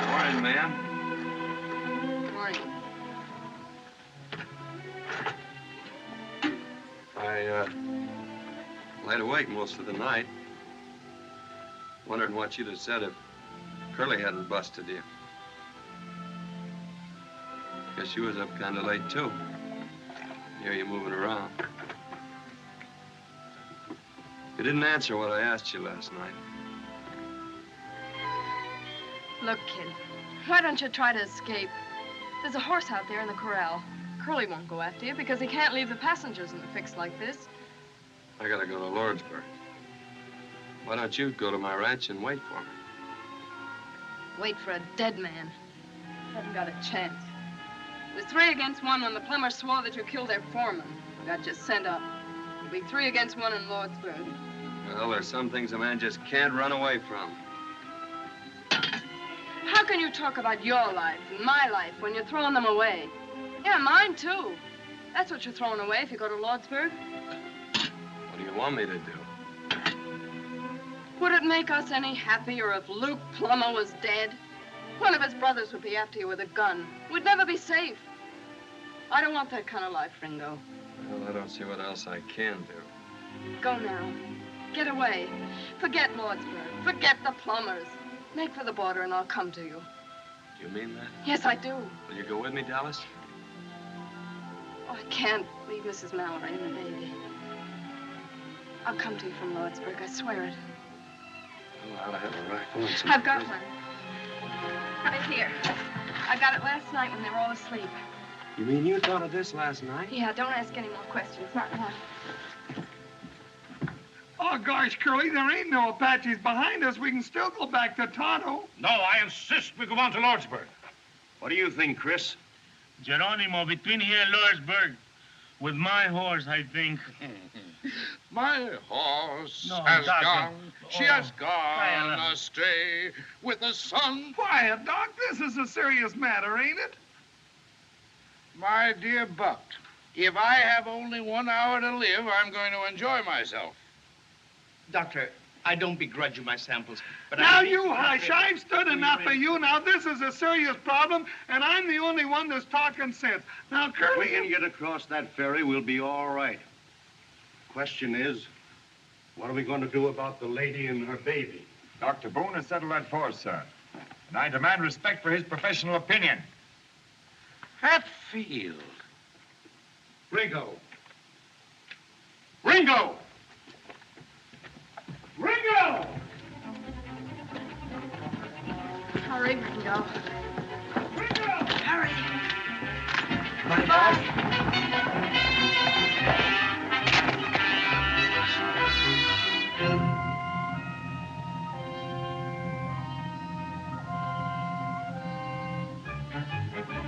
Speaker 17: Morning, ma'am.
Speaker 5: Morning.
Speaker 17: I laid awake most of the night, wondering what you'd have said if Curly hadn't busted you. Guess you was up kind of late, too. Hear you moving around. You didn't answer what I asked you last night.
Speaker 5: Look, kid, why don't you try to escape? There's a horse out there in the corral. Curly won't go after you because he can't leave the passengers in a fix like this.
Speaker 17: I gotta go to Lordsburg. Why don't you go to my ranch and wait for me?
Speaker 5: Wait for a dead man. Haven't got a chance. It was 3 against 1 when the Plumbers swore that you killed their foreman. Got you sent up. It'll be 3 against 1 in Lordsburg.
Speaker 17: Well, there's some things a man just can't run away from.
Speaker 5: How can you talk about your life and my life when you're throwing them away? Yeah, mine too. That's what you're throwing away if you go to Lordsburg.
Speaker 17: What do you want me to do?
Speaker 5: Would it make us any happier if Luke Plummer was dead? One of his brothers would be after you with a gun. We'd never be safe. I don't want that kind of life, Ringo.
Speaker 17: Well, I don't see what else I can do.
Speaker 5: Go now. Get away. Forget Lordsburg. Forget the Plumbers. Make for the border and I'll come to you.
Speaker 17: Do you mean that?
Speaker 5: Yes, I do.
Speaker 17: Will you go with me, Dallas?
Speaker 5: Oh, I can't leave Mrs. Mallory and the baby. I'll come to you from Lordsburg, I swear it.
Speaker 17: Well, I ought to have a rifle and some...
Speaker 5: I've got one. Right here. I got it last night when they were all asleep.
Speaker 17: You mean you thought of this last night?
Speaker 5: Yeah, don't ask any more questions. Not now.
Speaker 3: Oh, gosh, Curly, there ain't no Apaches behind us. We can still go back to Tonto.
Speaker 4: No, I insist we go on to Lordsburg.
Speaker 7: What do you think, Chris?
Speaker 18: Geronimo, between here and Lordsburg, with my horse, I think.
Speaker 2: My horse
Speaker 18: No,
Speaker 2: has
Speaker 18: Doc,
Speaker 2: gone, she has
Speaker 18: quiet.
Speaker 2: gone astray with the sun.
Speaker 3: Quiet, Doc. This is a serious matter, ain't it?
Speaker 2: My dear Buck, if I have only 1 hour to live, I'm going to enjoy myself.
Speaker 12: Doctor, I don't begrudge you my samples, but
Speaker 3: Now you hush. I've stood enough of you. Now, this is a serious problem, and I'm the only one that's talking sense. Now,
Speaker 7: If
Speaker 3: Curly...
Speaker 7: we can get across that ferry, we'll be all right. Question is, what are we going to do about the lady and her baby?
Speaker 16: Dr. Boone has settled that for us, sir. And I demand respect for his professional opinion.
Speaker 15: Hatfield.
Speaker 7: Ringo! Ringo!
Speaker 3: Ringo!
Speaker 5: Hurry, Ringo.
Speaker 3: Hurry!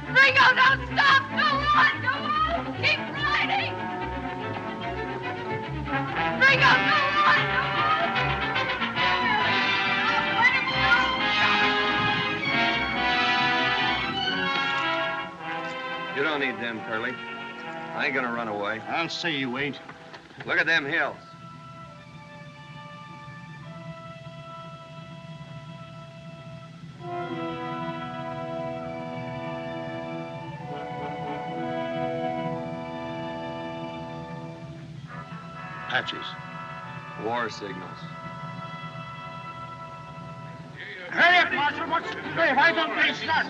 Speaker 5: Ringo, don't stop! Go on, go on! Keep riding! Ringo, go on, go on!
Speaker 17: You don't need them, Curly. I ain't gonna run away.
Speaker 7: I'll say you ain't.
Speaker 17: Look at them hills.
Speaker 7: Apaches.
Speaker 17: War signals.
Speaker 4: Hurry up, Marshal. Hey, why don't they start?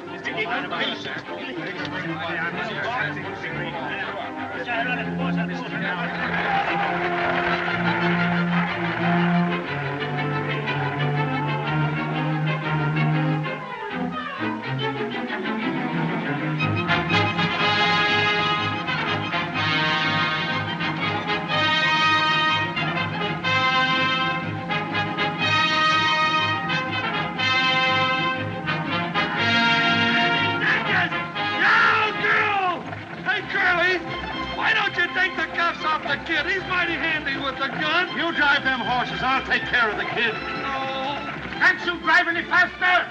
Speaker 3: kid. He's mighty handy with the gun.
Speaker 7: You drive them horses. I'll take care of the kid.
Speaker 3: No.
Speaker 4: Can't you drive any faster?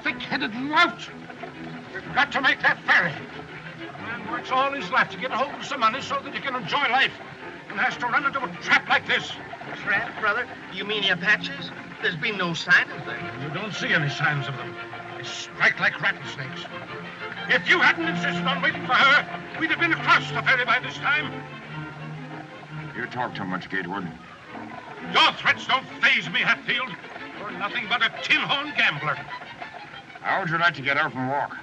Speaker 4: Thick-headed lout. We've got to make that ferry. The man works all his life to get a hold of some money so that he can enjoy life, and has to run into a trap like this.
Speaker 12: Trap, brother? You mean the Apaches? There's been no sign of them.
Speaker 4: You don't see any signs of them. They strike like rattlesnakes. If you hadn't insisted on waiting for her, we'd have been across the ferry by this time.
Speaker 16: You talk too much, Gatewood.
Speaker 4: Your threats don't faze me, Hatfield. You're nothing but a tin-horn gambler.
Speaker 16: How would you like to get out and walk?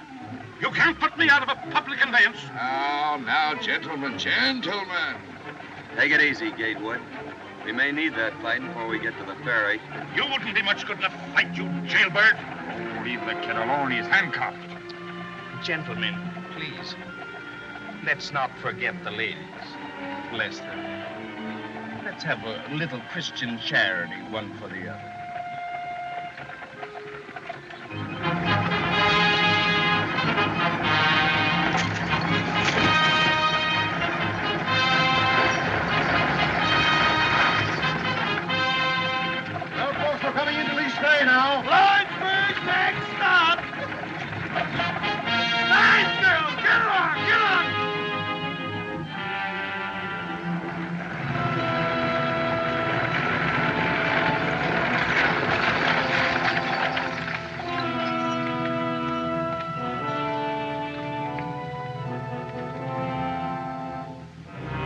Speaker 4: You can't put me out of a public conveyance.
Speaker 16: Now, gentlemen, gentlemen.
Speaker 17: Take it easy, Gatewood. We may need that fight before we get to the ferry.
Speaker 4: You wouldn't be much good in a fight, you jailbird.
Speaker 16: Oh, leave the kid alone. He's handcuffed.
Speaker 12: Gentlemen, please, let's not forget the ladies. Bless them. Let's have a little Christian charity, one for the other.
Speaker 7: Well, folks, we're coming into East Bay now.
Speaker 3: Lordsburg, next stop. Nice girl. Get on, get on.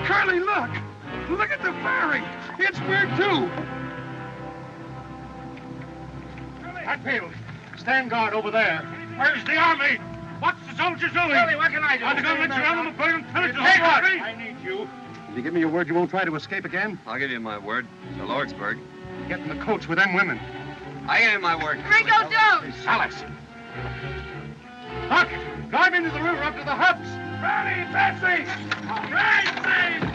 Speaker 3: Curly, look. Look at the ferry. It's weird, too.
Speaker 7: Hatfield, stand guard over there.
Speaker 4: Where's the army? What's the soldiers doing?
Speaker 7: Curly, what can I do?
Speaker 4: Are they going to let your animal burn and pillage the
Speaker 7: Hey,
Speaker 4: whole
Speaker 7: what?
Speaker 4: country?
Speaker 7: I need you. Will you give me your word you won't try to escape again?
Speaker 17: I'll give you my word. To Lordsburg.
Speaker 7: Get in the coach with them women.
Speaker 17: I give you my word.
Speaker 5: Ringo, don't!
Speaker 7: Alice. Huck, drive into the river up to the huts.
Speaker 3: Ready, Betsy! Betsy!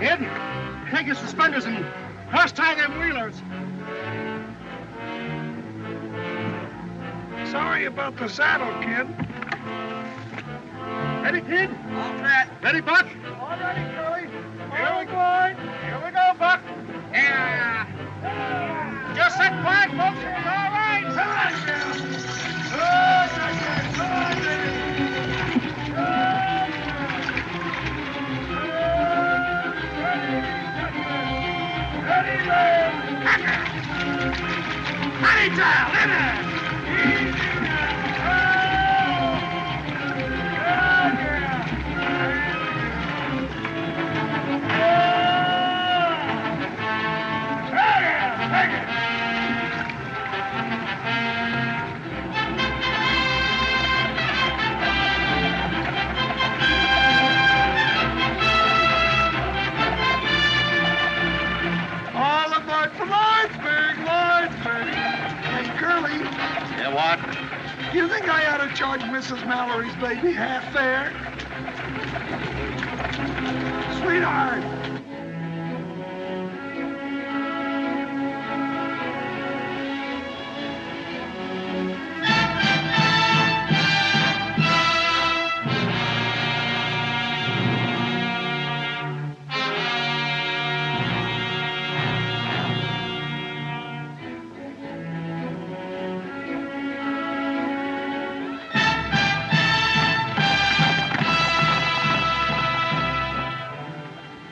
Speaker 7: Kid, take your suspenders and cross-tie them wheelers.
Speaker 3: Sorry about the saddle, kid.
Speaker 7: Ready, kid?
Speaker 3: All set.
Speaker 7: Ready, Buck?
Speaker 3: All ready, Curly.
Speaker 7: Here we go. Here we go, Buck. Yeah. Just sit quiet, folks. It's all right.
Speaker 3: Come on, girl. Oh, come on, baby. Ready, man. Honey child, in there. Easy all aboard for Lordsburg, Lordsburg. Hey, Curly.
Speaker 7: Yeah, what?
Speaker 3: Do you think I ought to charge Mrs. Mallory's baby half fare? Sweetheart.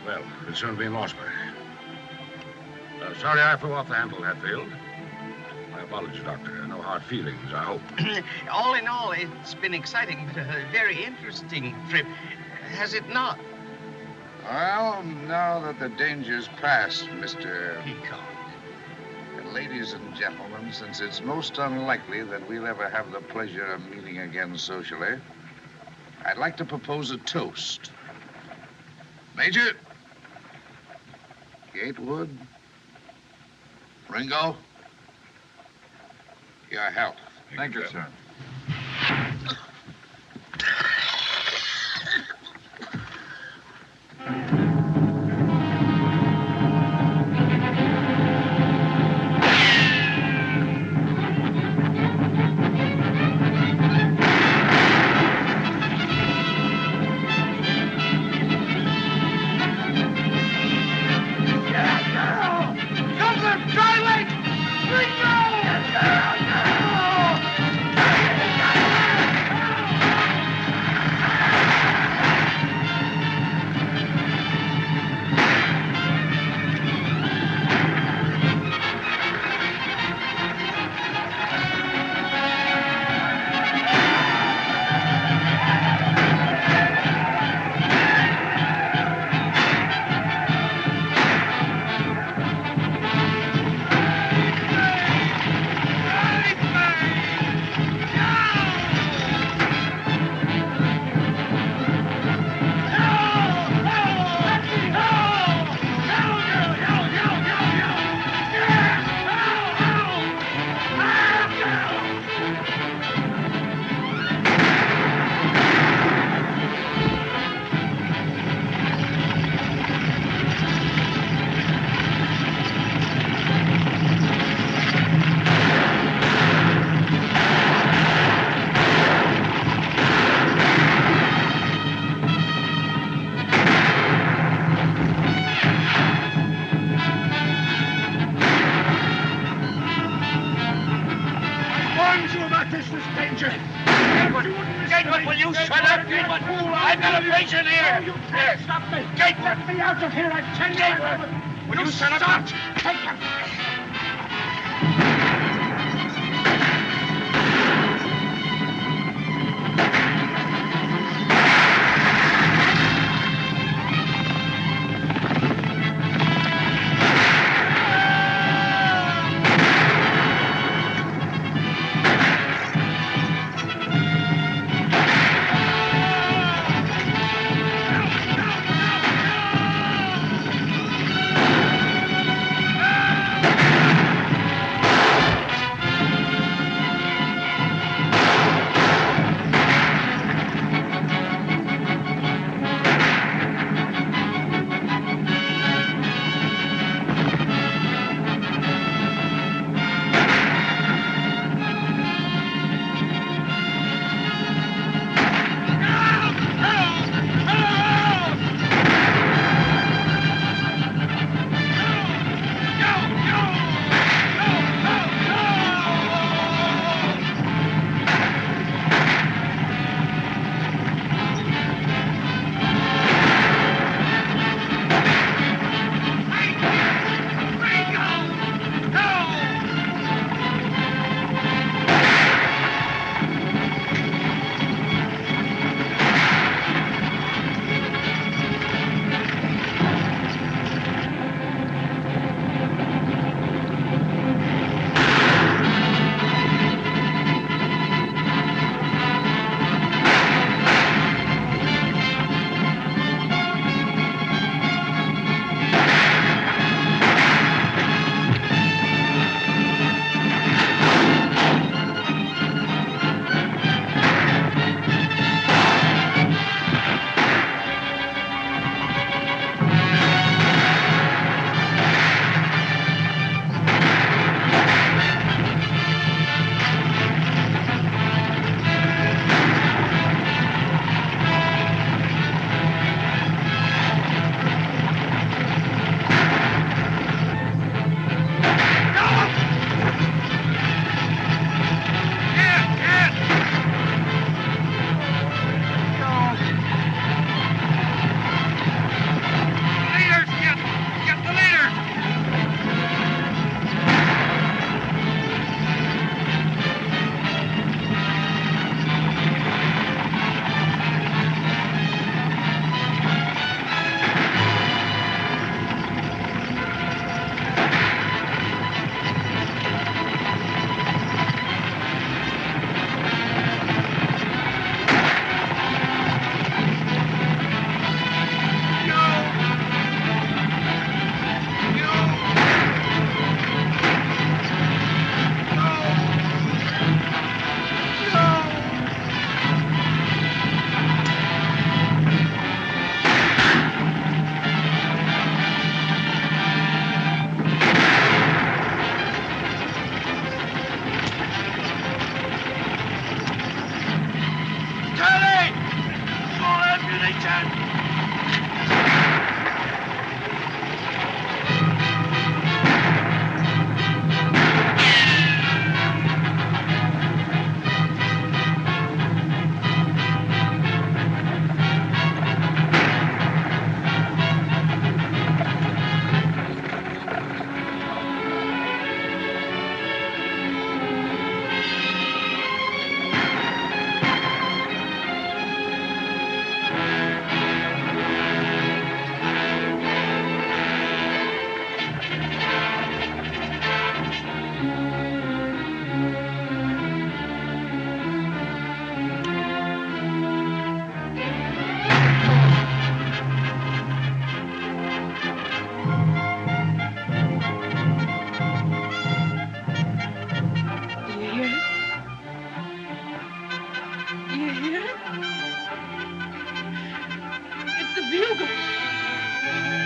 Speaker 4: Well, we'll soon be in Lordsburg. Sorry I flew off the handle, Hatfield. My apologies, Doctor. No hard feelings, I hope.
Speaker 12: All in all, it's been exciting, but a very interesting trip. Has it not?
Speaker 2: Well, now that the danger's past, Mr.
Speaker 12: Peacock.
Speaker 15: Ladies and gentlemen, since it's most unlikely that we'll ever have the pleasure of meeting again socially, I'd like to propose a toast. Major? Gatewood? Ringo? Your health.
Speaker 16: Thank you, sir.
Speaker 4: Gatewood, will you shut up? Gatewood, I've got a patient here. You can't stop me. Gatewood, let me out of here. I tell you. Gatewood, will you shut up? Take him.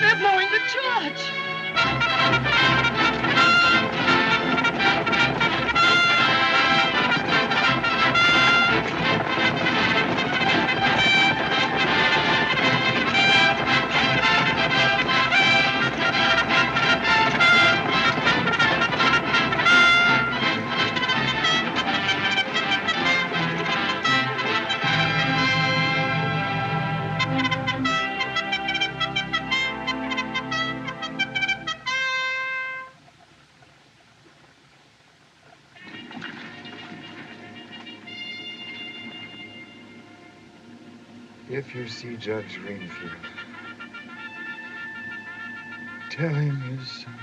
Speaker 19: They're blowing the charge.
Speaker 2: If you see Judge Greenfield, tell him his son.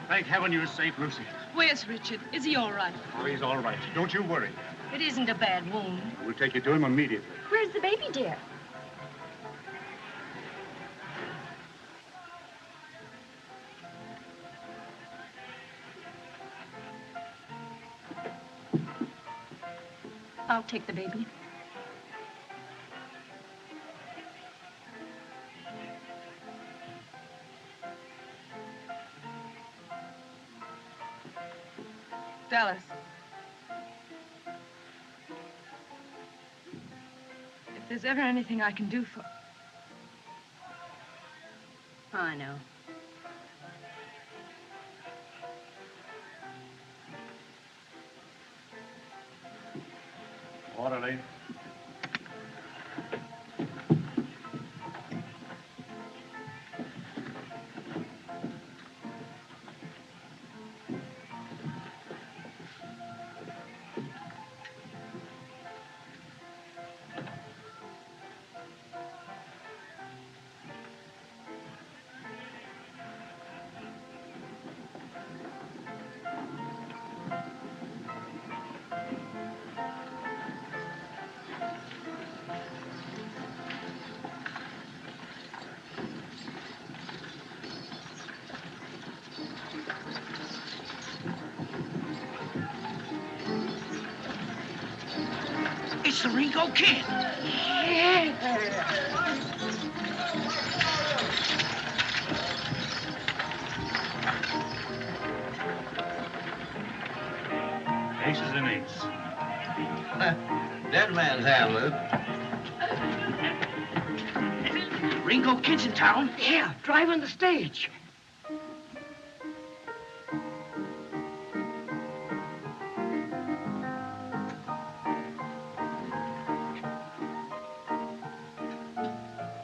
Speaker 9: Thank heaven you're safe, Lucy.
Speaker 19: Where's Richard? Is he all right?
Speaker 9: Oh, he's all right. Don't you worry.
Speaker 19: It isn't a bad wound.
Speaker 9: We'll take you to him immediately.
Speaker 6: Where's the baby, dear? I'll take the baby.
Speaker 5: Dallas. If there's ever anything I can do for...
Speaker 6: I know.
Speaker 9: Orderly.
Speaker 15: It's the Ringo Kid.
Speaker 9: Aces and eights.
Speaker 8: Dead man's hand, Luke.
Speaker 15: Ringo Kid's in town.
Speaker 19: Yeah, driving the stage.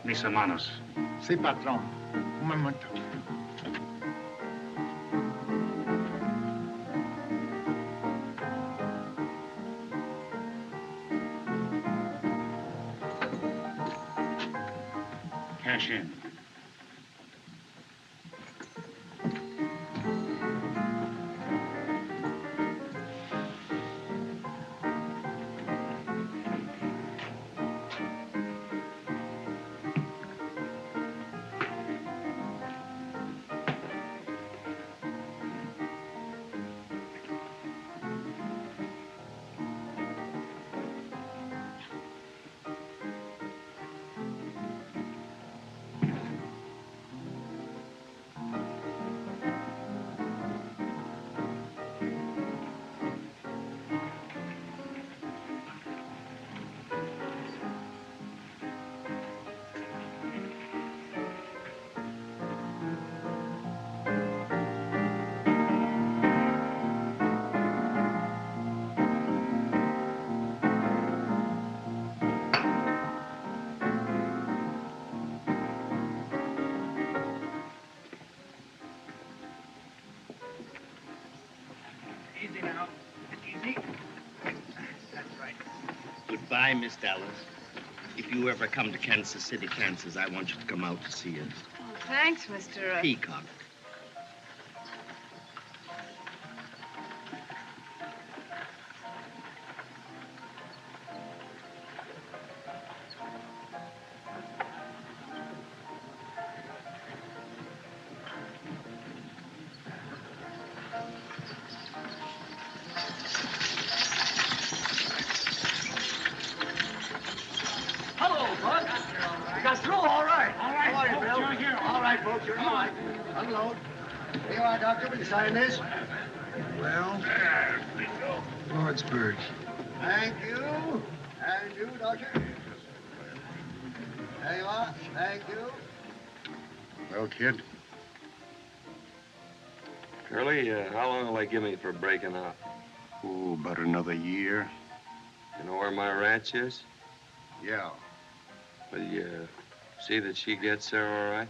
Speaker 9: Mis hermanos.
Speaker 1: Sí, patrón. Un momento.
Speaker 9: Cash in.
Speaker 12: Goodbye, Miss Dallas. If you ever come to Kansas City, Kansas, I want you to come out to see us.
Speaker 5: Oh, thanks, Mr.
Speaker 12: Peacock.
Speaker 21: Hello, Bud. You got through all right. All right,
Speaker 1: How are you,
Speaker 21: folks,
Speaker 1: Bill?
Speaker 21: you're here.
Speaker 1: All right, folks, you're all right. Unload. Here you are, Doctor. Will you sign this?
Speaker 22: Well, Lordsburg.
Speaker 1: Thank you. And you, Doctor. There you are. Thank you.
Speaker 2: Well, kid,
Speaker 17: Curly, how long will they give me for breaking out?
Speaker 2: oh, about another year.
Speaker 17: You know where my ranch is?
Speaker 2: Yeah.
Speaker 17: Will you see that she gets there all right?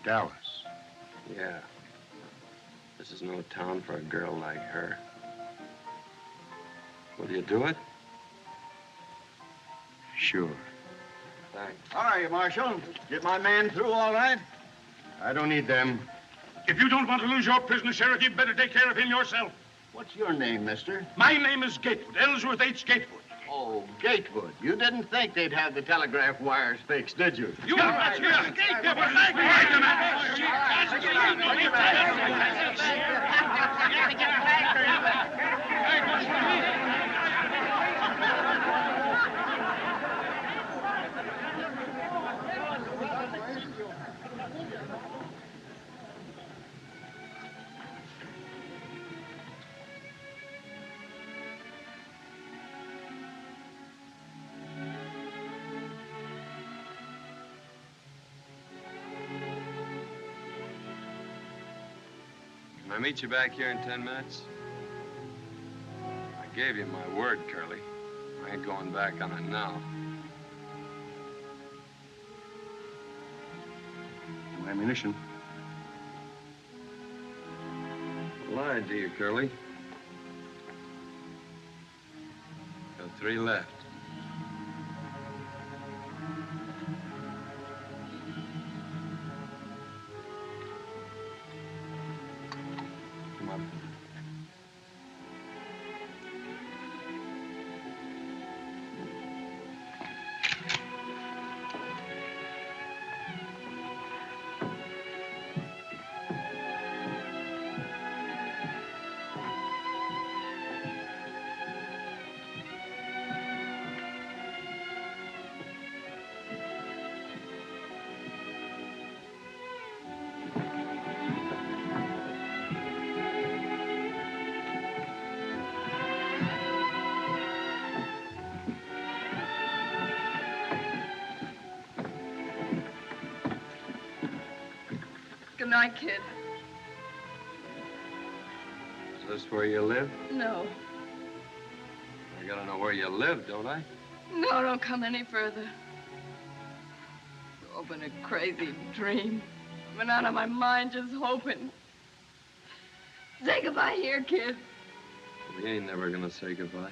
Speaker 2: Dallas.
Speaker 17: Yeah. This is no town for a girl like her. Will you do it?
Speaker 2: Sure.
Speaker 17: Thanks.
Speaker 7: How are you, Marshal? Get my man through all right?
Speaker 2: I don't need them.
Speaker 4: If you don't want to lose your prisoner, Sheriff, you better take care of him yourself.
Speaker 7: What's your name, mister?
Speaker 4: My name is Gatewood, Ellsworth H. Gatewood.
Speaker 7: Oh, Gatewood. You didn't think they'd have the telegraph wires fixed, did you?
Speaker 4: You are right, Gatewood.
Speaker 17: Can I meet you back here in 10 minutes? I gave you my word, Curly. I ain't going back on it now.
Speaker 2: No ammunition.
Speaker 17: I lied to you, Curly. Got 3 left. Come on.
Speaker 5: Good night, kid.
Speaker 17: Is this where you live?
Speaker 5: No.
Speaker 17: I gotta know where you live, don't I?
Speaker 5: No, don't come any further. It's all been a crazy dream. I've been out of my mind just hoping. Say goodbye here, kid.
Speaker 17: We ain't never gonna say goodbye.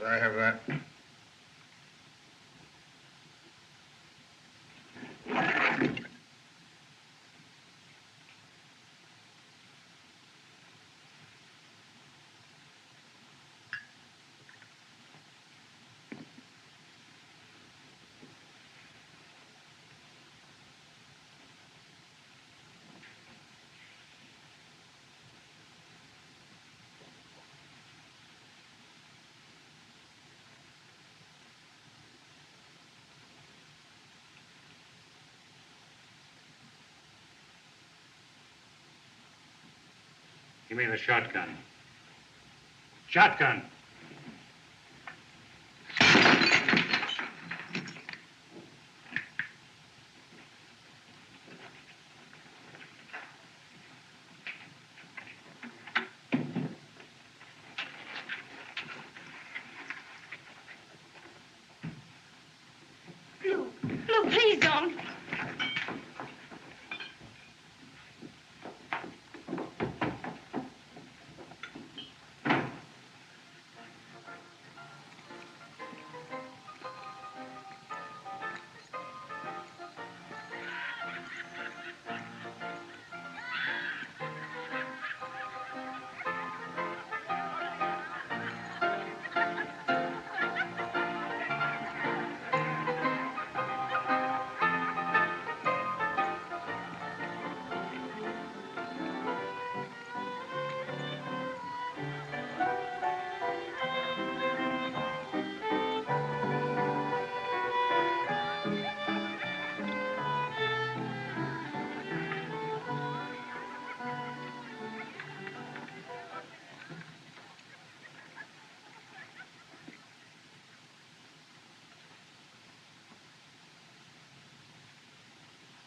Speaker 2: I have that.
Speaker 4: Give me the shotgun. Shotgun.
Speaker 19: Lou, please don't.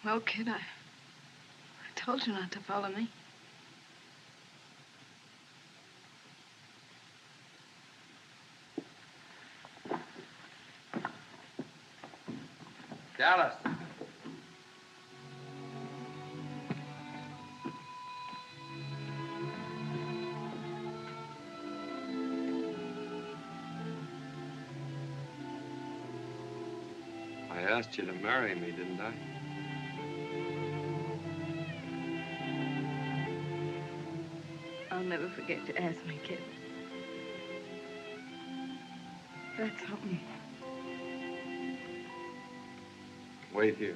Speaker 5: Well, kid, I told you not to follow me.
Speaker 17: Dallas. I asked you to marry me, didn't I?
Speaker 5: I'll never forget to ask me, kid. That's something.
Speaker 17: Wait here.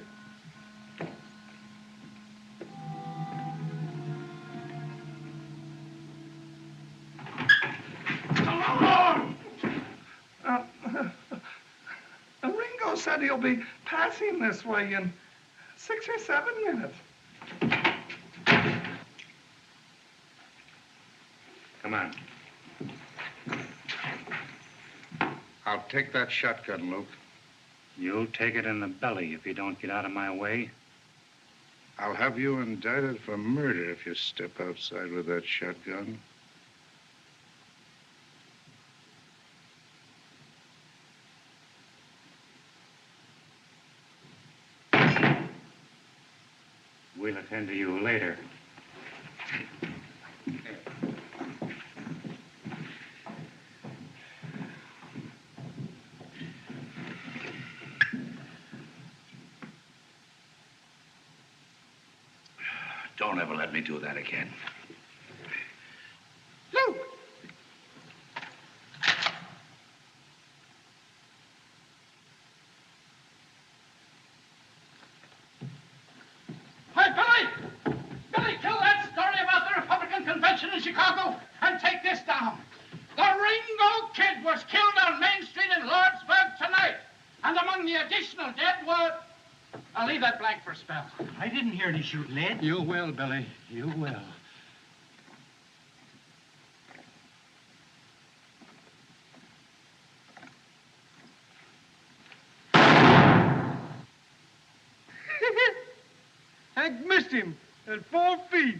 Speaker 3: Ringo said he'll be passing this way in 6 or 7 minutes.
Speaker 4: Come on.
Speaker 2: I'll take that shotgun, Luke.
Speaker 4: You'll take it in the belly if you don't get out of my way.
Speaker 2: I'll have you indicted for murder if you step outside with that shotgun.
Speaker 4: We'll attend to you later.
Speaker 15: Don't ever let me do that again.
Speaker 3: Luke!
Speaker 4: Hey, Billy! Billy, kill that story about the Republican convention in Chicago and take this down. The Ringo Kid was killed on Main Street in Lordsburg tonight. And among the additional dead were... I'll leave that blank for a spell.
Speaker 1: I didn't hear any shooting, Ed.
Speaker 4: You will, Billy. You will.
Speaker 3: Hank missed him at 4 feet.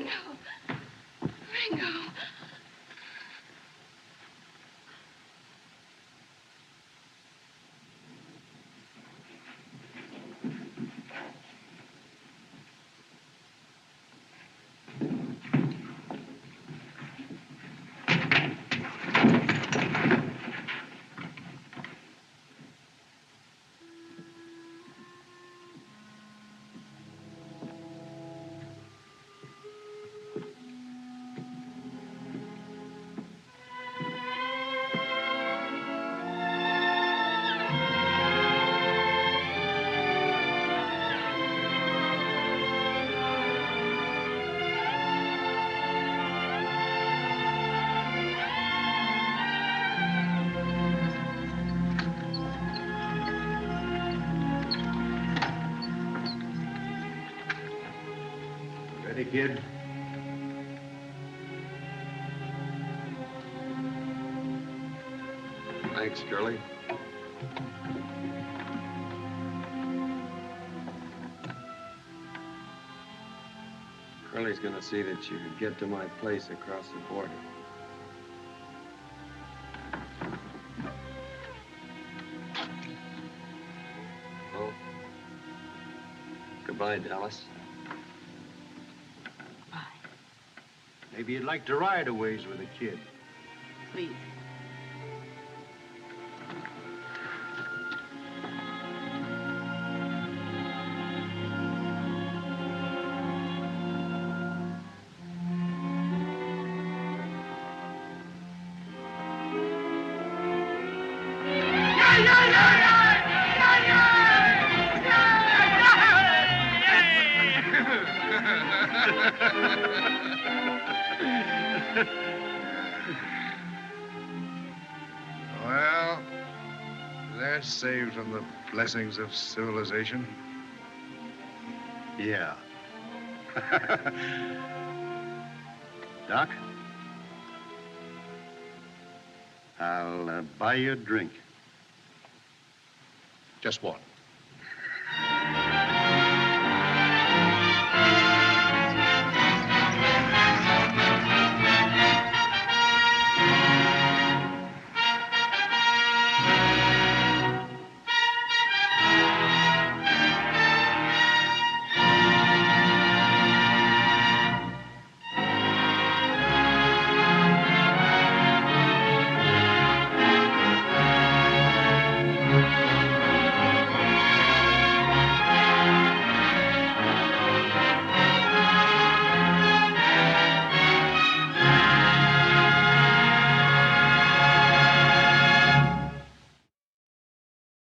Speaker 19: Ringo. Ringo.
Speaker 7: Ready, kid?
Speaker 17: Thanks, Curly. Curly's gonna see that you get to my place across the border. Well, goodbye, Dallas.
Speaker 7: Maybe you'd like to ride a ways with a kid.
Speaker 5: Please.
Speaker 2: Well, they're saved from the blessings of civilization.
Speaker 7: Yeah. Doc? I'll buy you a drink.
Speaker 2: Just one.